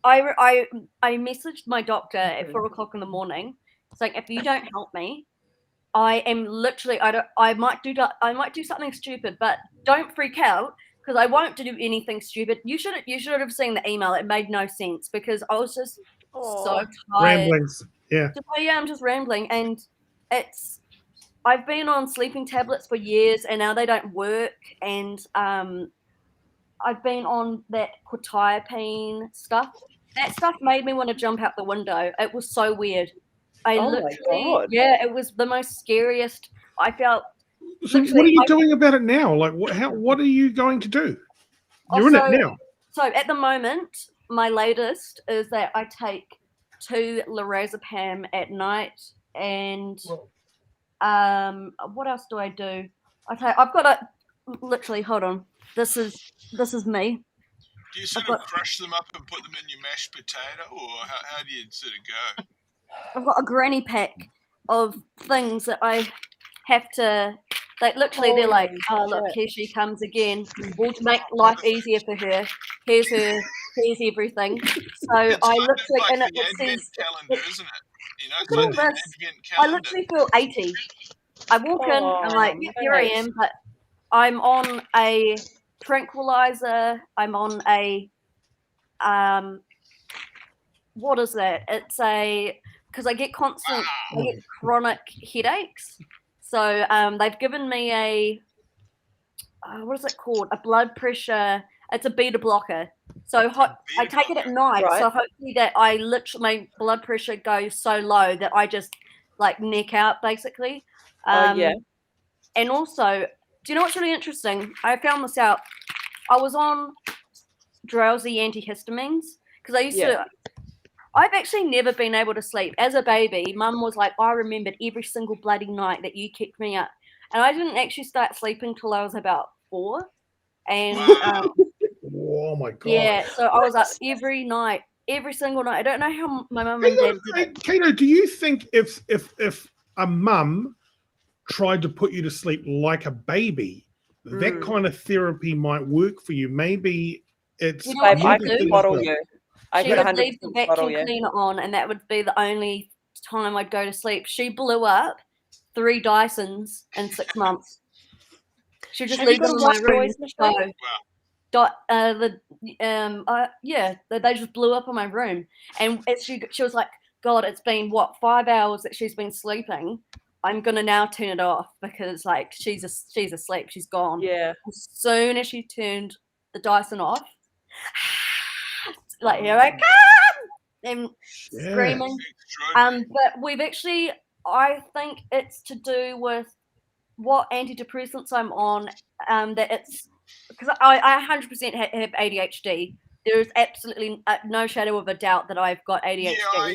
D: I messaged my doctor at 4 o'clock in the morning. It's like, if you don't help me, I am literally, I might do something stupid, but don't freak out, because I won't do anything stupid. You should have seen the email. It made no sense because I was just so tired.
A: Ramblings. Yeah.
D: I'm just rambling, and I've been on sleeping tablets for years, and now they don't work. And I've been on that quetiapine stuff. That stuff made me want to jump out the window. It was so weird.
B: My God.
D: Yeah, it was the most scariest. I felt.
A: So what are you doing about it now? Like, what are you going to do? You're in it now.
D: So at the moment, my latest is that I take 2 lorazepam at night, and what else do I do? I've got a literally. Hold on. This is me.
C: Do you sort of crush them up and put them in your mashed potato, or how do you sort of go?
D: I've got a granny pack of things that I have to. Like literally, they're like, "Oh look, here she comes again. We'll make life easier for her. Here's everything." So I literally,
C: like
D: and
C: the
D: it
C: Advent
D: says,
C: calendar, isn't it? You know, it's
D: look
C: like
D: at
C: the
D: this.
C: Advent
D: I
C: calendar.
D: literally feel 80. I walk in, I'm like, yep, here I am, but I'm on a tranquilizer. I'm on a what is that? It's because I get chronic headaches. So they've given me a what is it called? A blood pressure. It's a beta blocker. So I take it at night.
B: Right.
D: So hopefully that my blood pressure goes so low that I just like neck out basically. And also, do you know what's really interesting? I found this out. I was on drowsy antihistamines because I used to. I've actually never been able to sleep. As a baby, Mum was like, I remembered every single bloody night that you kept me up. And I didn't actually start sleeping till I was about 4. And
A: oh my God.
D: Yeah, so I was up every night, every single night. I don't know how my mum and dad did it.
A: Caito, do you think if a mum tried to put you to sleep like a baby, that kind of therapy might work for you? Maybe it's.
D: You know what
B: I could bottle you.
D: She would leave the vacuum cleaner on, and that would be the only time I'd go to sleep. She blew up 3 Dysons in 6 months. She just leave them in my room. They just blew up in my room, and she was like, "God, it's been 5 hours that she's been sleeping. I'm gonna now turn it off because like she's asleep. She's gone."
B: Yeah.
D: As soon as she turned the Dyson off, like here I come, and screaming. But we've actually, I think it's to do with what antidepressants I'm on. That it's because I 100% have ADHD. There's absolutely no shadow of a doubt that I've got ADHD.
C: Yeah,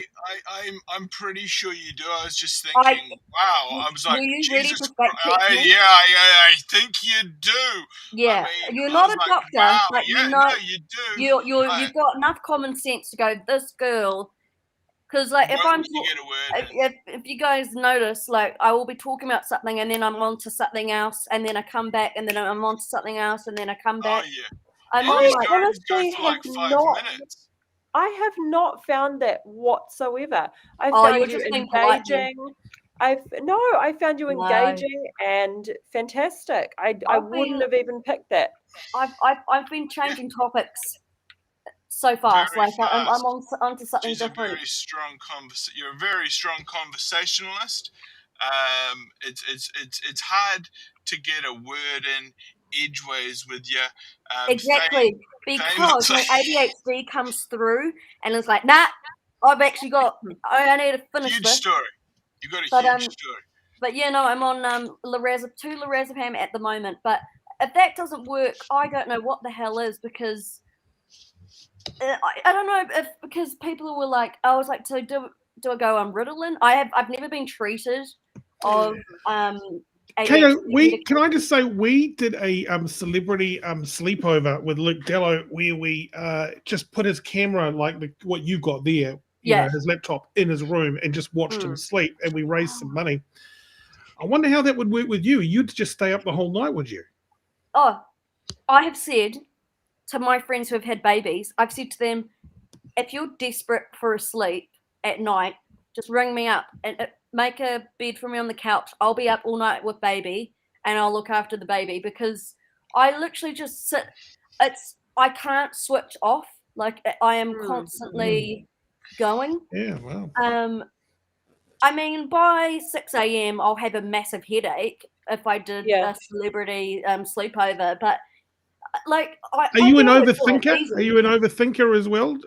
C: I'm pretty sure you do. I was just thinking, wow. I was like, Jesus Christ. I think you do.
D: Yeah, I mean, you're not a doctor, wow, but you do. You've got enough common sense to go, this girl Because like if
C: Won't you get a word in?
D: if you guys notice, like I will be talking about something and then I'm on to something else and then I come back and then I'm on to something else and then I come back.
C: Oh yeah.
D: I'm
C: And
D: on
C: your
D: like
C: stories go
B: honestly
C: for like
B: have
C: 5
B: not-
C: minutes.
B: I have not found that whatsoever. I
D: Oh,
B: found
D: you're
B: you
D: just being polite then.
B: engaging. I found you
D: No.
B: engaging and fantastic. I
D: I've
B: wouldn't
D: been-
B: have even picked that.
D: I've been changing topics so fast.
C: Very
D: Like I'm
C: fast.
D: onto something
C: She's a
D: different.
C: very strong You're a very strong conversationalist. It's hard to get a word in edgeways with you.
D: Exactly,
C: Thane
D: because
C: looks
D: my
C: like
D: ADHD comes through and it's like, nah, I've actually got. I need to finish
C: huge
D: this.
C: story. You got a
D: But,
C: huge story.
D: But yeah, no, I'm on lorazepam at the moment. But if that doesn't work, I don't know what the hell is, because I don't know if because people were like, I was like, so do I go on Ritalin? I've never been treated of
A: Caito,
D: ADHD.
A: can I just say we did a celebrity sleepover with Luke Dello where we just put his camera like what you got there, you know, his laptop in his room and just watched him sleep, and we raised some money. I wonder how that would work with you. You'd just stay up the whole night, would you?
D: Oh, I have said to my friends who have had babies, I've said to them, if you're desperate for a sleep at night, just ring me up and make a bed for me on the couch. I'll be up all night with baby and I'll look after the baby, because I literally just sit. I can't switch off. Like I am constantly going.
A: Yeah, wow.
D: I mean, by 6 a.m. I'll have a massive headache if I did a celebrity sleepover. But like,
A: are you an overthinker? Are you an overthinker as well?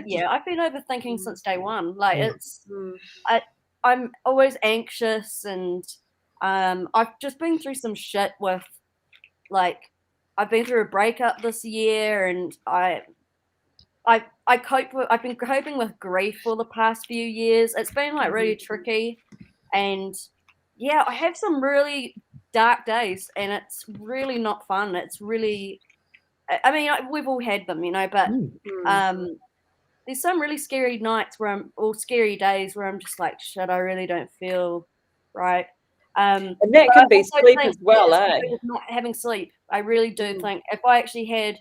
D: Yeah, I've been overthinking since day one. Like I'm always anxious, and I've just been through some shit with, like, I've been through a breakup this year, and I've been coping with grief for the past few years. It's been like really tricky, and yeah, I have some really dark days, and it's really not fun. It's really, I mean, we've all had them, you know, but there's some really scary nights or scary days where I'm just like, shit, I really don't feel right.
B: And that can be sleep as well, eh?
D: Not having sleep. I really do think if I actually had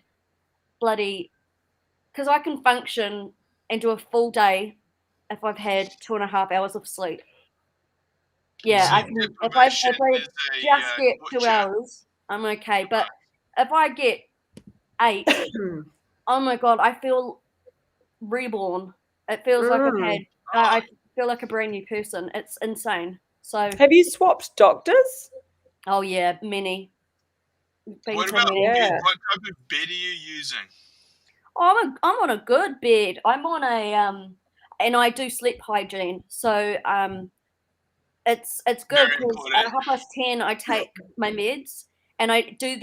D: because I can function and do a full day if I've had 2.5 hours of sleep. Yeah, I can. If I just get 2 hours, I'm okay. But if I get 8, oh my god, I feel reborn. It feels like I feel like a brand new person. It's insane. So,
B: have you swapped doctors?
D: Oh yeah, many.
C: What about bed? What type of bed are you using?
D: Oh, I'm on a good bed. I'm on a and I do sleep hygiene. So it's good because at 10:30 I take my meds, and I do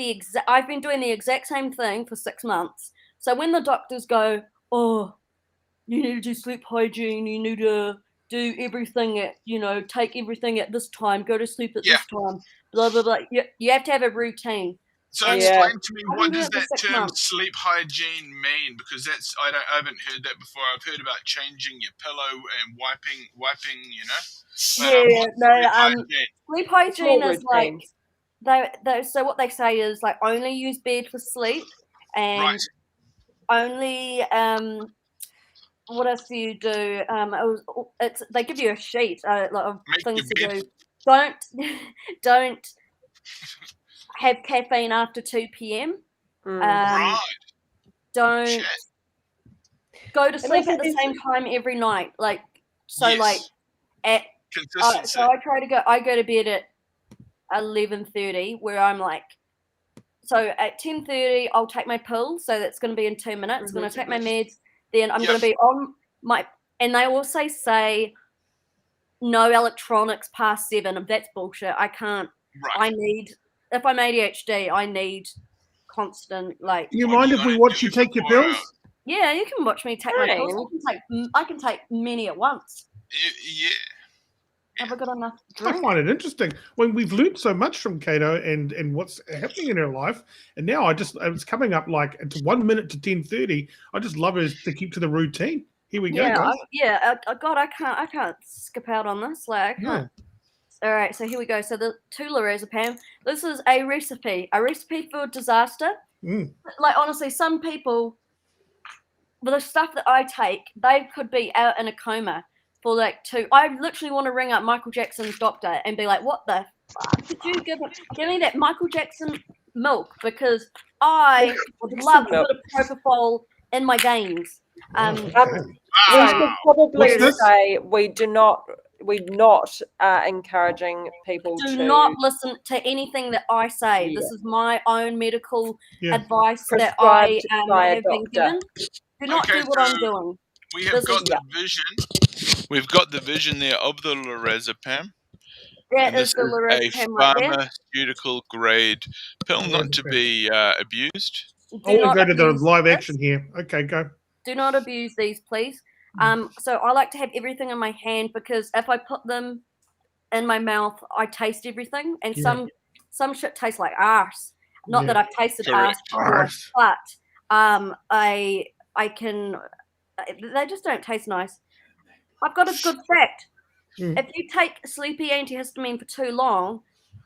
D: I've been doing the exact same thing for 6 months. So when the doctors go, oh, you need to do sleep hygiene, you need to do everything at, take everything at this time, go to sleep at this time, blah, blah, blah. You have to have a routine.
C: So explain to me, what does that term sleep hygiene mean? Because I haven't heard that before. I've heard about changing your pillow and wiping,
D: sleep hygiene is like so what they say is like only use bed for sleep, and only what else do you do? They give you a sheet of things to do. Don't have caffeine after 2 p.m. Don't go to sleep at the same time every night. Like at
C: consistency.
D: So I go to bed at 11:30, where I'm like, so at 10:30 I'll take my pill, so that's going to be in 2 minutes. I'm going to take my meds, then I'm going to be on my, and they also say no electronics past 7. That's bullshit. I can't. I need, if I'm ADHD, I need constant, like.
A: You mind if we watch you take your pills?
D: Yeah, you can watch me take my pills. I can take many at once.
C: Yeah.
D: Have I got enough drink?
A: I find it interesting when we've learned so much from Caito and what's happening in her life, and now it's coming up like it's 1 minute to 10:30. I just love her to keep to the routine. Here we go, guys.
D: God, I can't skip out on this. Like, I can't. All right, so here we go. So the to lorazepam. This is a recipe for disaster. Like, honestly, some people, with the stuff that I take, they could be out in a coma for like 2. I literally want to ring up Michael Jackson's doctor and be like, "What the fuck did you give me that Michael Jackson milk?" Because I would love a bit of propofol in my veins.
B: We should probably say we're not encouraging people
D: do
B: to
D: not listen to anything that I say. This is my own medical advice that
B: Prescribed
D: I
B: by a
D: have been
B: doctor.
D: given. Do not do what I'm doing.
C: We have got the vision. We've got the vision there of the lorazepam.
D: That
C: this
D: is the lorazepam right there.
C: Pharmaceutical grade pill, not to be abused.
A: I want to go to the live action here. Okay, go.
D: Do not abuse these, please. So I like to have everything in my hand because if I put them in my mouth, I taste everything, and some shit tastes like arse. Not that I've tasted arse before, but I can. They just don't taste nice. I've got a good fact. If you take sleepy antihistamine for too long,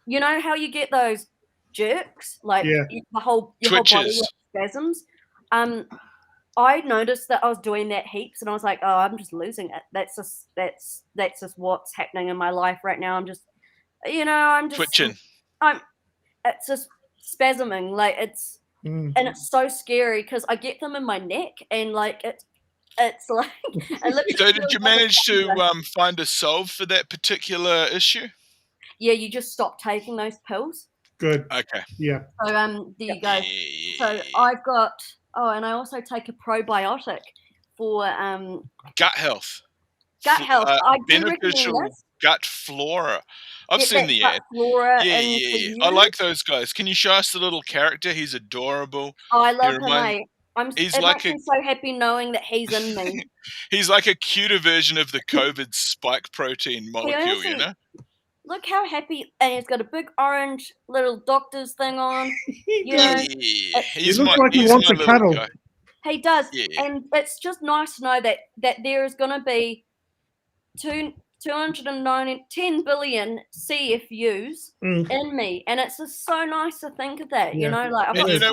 D: you know how you get those jerks, like your whole body with spasms. I noticed that I was doing that heaps, and I was like, "Oh, I'm just losing it. That's just what's happening in my life right now. I'm just, I'm just
C: twitching.
D: It's just spasming, like it's, and it's so scary because I get them in my neck, and like it's like.
C: So, did you manage to find a solve for that particular issue?
D: Yeah, you just stop taking those pills.
A: Good.
C: Okay.
A: Yeah.
D: So there you go. So I've got. Oh, and I also take a probiotic for
C: gut health.
D: Gut health. I do
C: beneficial
D: recommend this.
C: Gut flora. I've seen the ad.
D: Flora
C: Yeah. I like those guys. Can you show us the little character? He's adorable.
D: Oh, I love him. It makes me so happy knowing that he's in me.
C: He's like a cuter version of the COVID spike protein molecule, you know?
D: Look how happy, and he's got a big orange little doctor's thing on.
C: He looks
A: like he wants a cuddle.
C: Guy.
D: He does, and it's just nice to know that there is going to be 210 billion CFUs in me, and it's just so nice to think of that. You know, like
C: and you know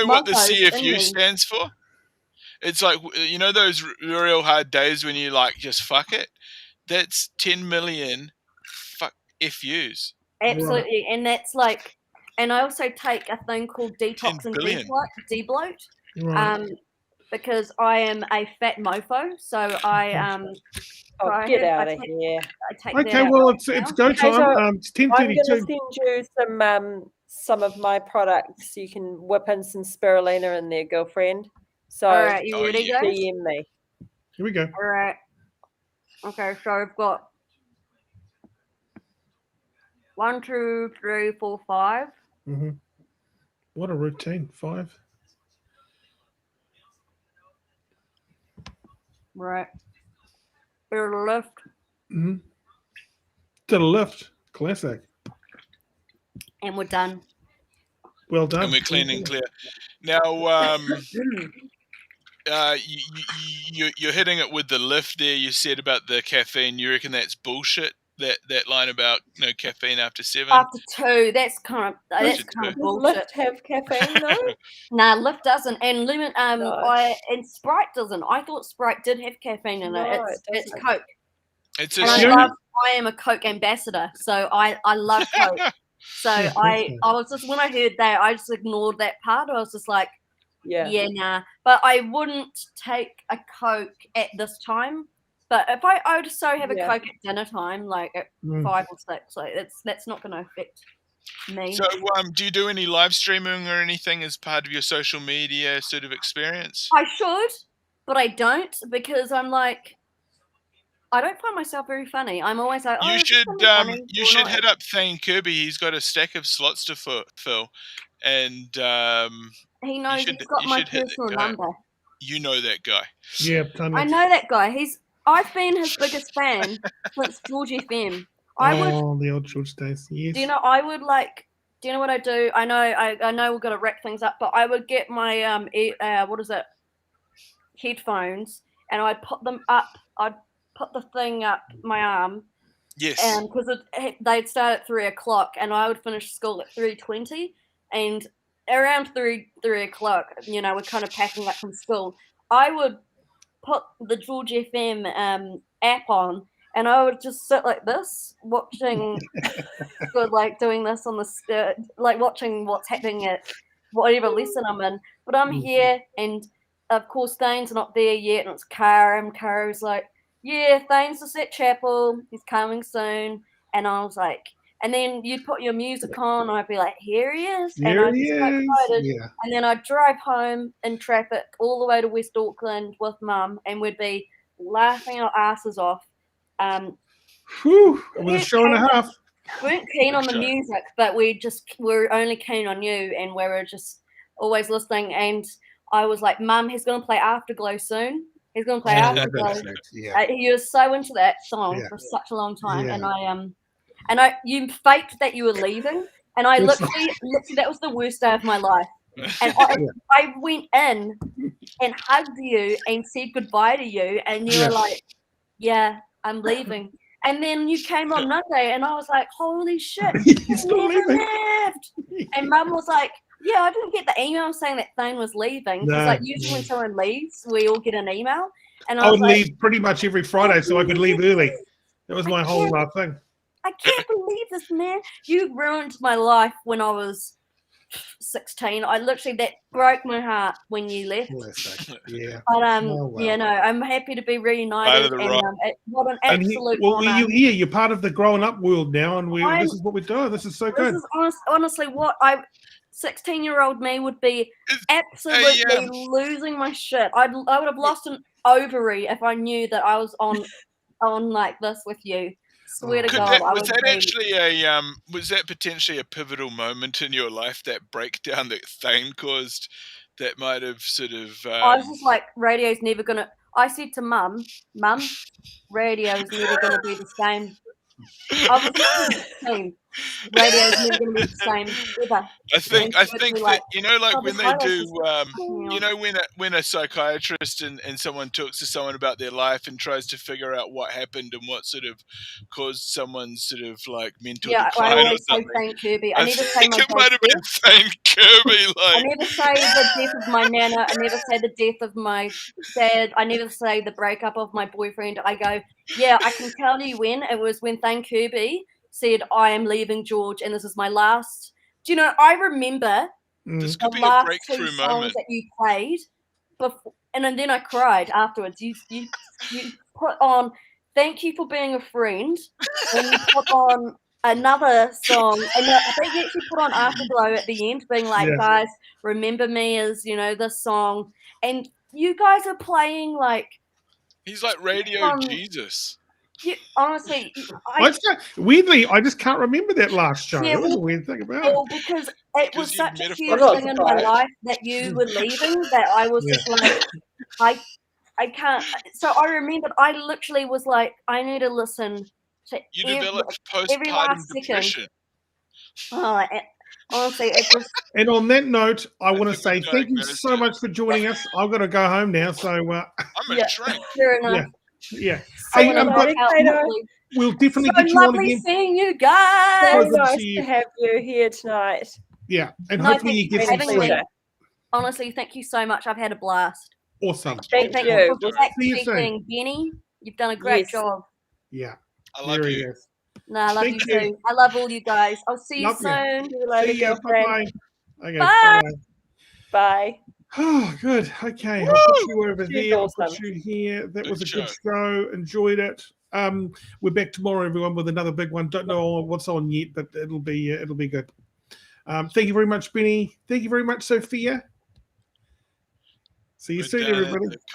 C: what the CFU stands for? It's like those real hard days when you like just fuck it. That's 10 million. FUs.
D: Absolutely, and that's like, and I also take a thing called detox and debloat, because I am a fat mofo, so I
B: get out of here.
D: I take
A: okay, well it's go time. It's 10:32.
B: I'm going to send you some of my products. You can whip in some spirulina in there, girlfriend. So
D: all right, you ready, guys?
B: DM me.
A: Here we go.
D: All right. Okay, so I've got 1, 2, 3, 4, 5.
A: What a routine. 5.
D: Right. To the left.
A: To the left. Classic.
D: And we're done.
A: Well done.
C: And we're clean and clear. Now, you're hitting it with the lift there. You said about the caffeine. You reckon that's bullshit? That line about no caffeine after 7?
D: After 2, that's kind of bullshit.
B: Does Lift have caffeine though?
D: Nah, Lift doesn't, and lemon. And Sprite doesn't. I thought Sprite did have caffeine in it. It's Coke. I am a Coke ambassador, so I love Coke. So I was just, when I heard that, I just ignored that part. I was just like, yeah, nah. But I wouldn't take a Coke at this time. But if I would so have a Coke at dinner time, like at 5 or 6, like that's not going to affect me.
C: So, do you do any live streaming or anything as part of your social media sort of experience?
D: I should, but I don't, because I'm like, I don't find myself very funny. I'm always like,
C: you should hit up Thane Kirby. He's got a stack of slots to fill, and
D: he knows he's got my personal number.
C: You know that guy.
A: Yeah,
D: I know that guy. I've been his biggest fan since George FM.
A: The old George days. Yes.
D: Do you know? I would like. Do you know what I do? I know we're gonna wrap things up, but I would get my headphones, and I'd put them up. I'd put the thing up my arm.
C: Yes.
D: Because they'd start at 3 o'clock, and I would finish school at 3:20, and around 3 o'clock, you know, we're kind of packing up from school. I would put the George FM app on, and I would just sit like this, watching, like doing this on the, like watching what's happening at whatever lesson I'm in. But I'm here, and of course Thane's not there yet, and it's Cara, and Cara's like, yeah, Thane's just at chapel, he's coming soon. And I was like, and then you'd put your music on, and I'd be like, here he is. And I'd be so excited.
A: Yeah.
D: And then I'd drive home in traffic all the way to West Auckland with Mum, and we'd be laughing our asses off.
A: Whew, it was a show and a half.
D: We weren't keen on the music, but we're only keen on you, and we were just always listening. And I was like, Mum, he's going to play Afterglow soon. He's going to play Afterglow.
A: Yeah.
D: He was so into that song for such a long time, and you faked that you were leaving, and I literally that was the worst day of my life. And I went in and hugged you and said goodbye to you, and you were like, yeah, I'm leaving. And then you came on Monday, and I was like, holy shit, he's never left. And Mum was like, yeah, I didn't get the email saying that Thane was leaving. Because like usually when someone leaves, we all get an email. And
A: I would leave pretty much every Friday so I could leave early. That was my whole thing.
D: I can't believe this, man. You ruined my life when I was 16. I literally, that broke my heart when you left.
A: Yeah.
D: But I'm happy to be reunited. And what an absolute honor.
A: You're part of the growing up world now, and this is what we're doing. This is so good.
D: This is honestly what 16-year-old me would be absolutely losing my shit. I would have lost an ovary if I knew that I was on like this with you. Swear to God,
C: was that potentially a pivotal moment in your life, that breakdown that Thane caused, that might have sort of?
D: I was just like, radio's never gonna. I said to Mum, radio's never gonna be the same. I was 16. Radio's never gonna be the same ever.
C: I think that, you know, like when they do, you know, when a psychiatrist and someone talks to someone about their life and tries to figure out what happened and what sort of caused someone's sort of like mental decline.
D: I always say Thane Kirby. I never say my
C: it might have been Thane Kirby. Like,
D: I never say the death of my nana. I never say the death of my dad. I never say the breakup of my boyfriend. I go, yeah, I can tell you when. It was when Thane Kirby said, I am leaving George, and this is my last. Do you know, I remember
C: this could be
D: last
C: a breakthrough
D: 2 songs
C: moment
D: that you played, before, and then I cried afterwards. You put on Thank You for Being a Friend, and you put on another song, and I think you actually put on Afterglow at the end, being like, guys, remember me as, you know, this song. And you guys are playing like...
C: He's like Radio Jesus.
D: Honestly,
A: weirdly, I just can't remember that last show. That was a weird thing about it.
D: Well, because it was such a huge thing in my life that you were leaving that I was just like, I can't. So I remembered, I literally was like, I need to listen to
C: developed postpartum depression.
D: Honestly, it was.
A: And on that note, I want to say thank you so much for joining us. I've got to go home now, so
C: I'm a train.
D: Fair enough.
A: Yeah.
B: We'll
A: definitely get you on
D: lovely
A: again.
D: seeing you guys.
B: So nice to have you here tonight.
A: Yeah, and hopefully you get some sleep.
D: Honestly, thank you so much. I've had a blast.
A: Awesome.
D: Thank you.
A: See you soon.
D: Benny, you've done a great job.
A: Yeah.
C: I love you.
D: No, I love you too. I love all you guys. I'll see you soon.
A: See you. Bye-bye. Okay,
D: bye.
B: Bye.
A: Oh, good. Okay, I'll put you over there. I'll put you here. That was a good show. Enjoyed it. We're back tomorrow, everyone, with another big one. Don't know what's on yet, but it'll be good. Thank you very much, Benny. Thank you very much, Sophia. See you soon, everybody.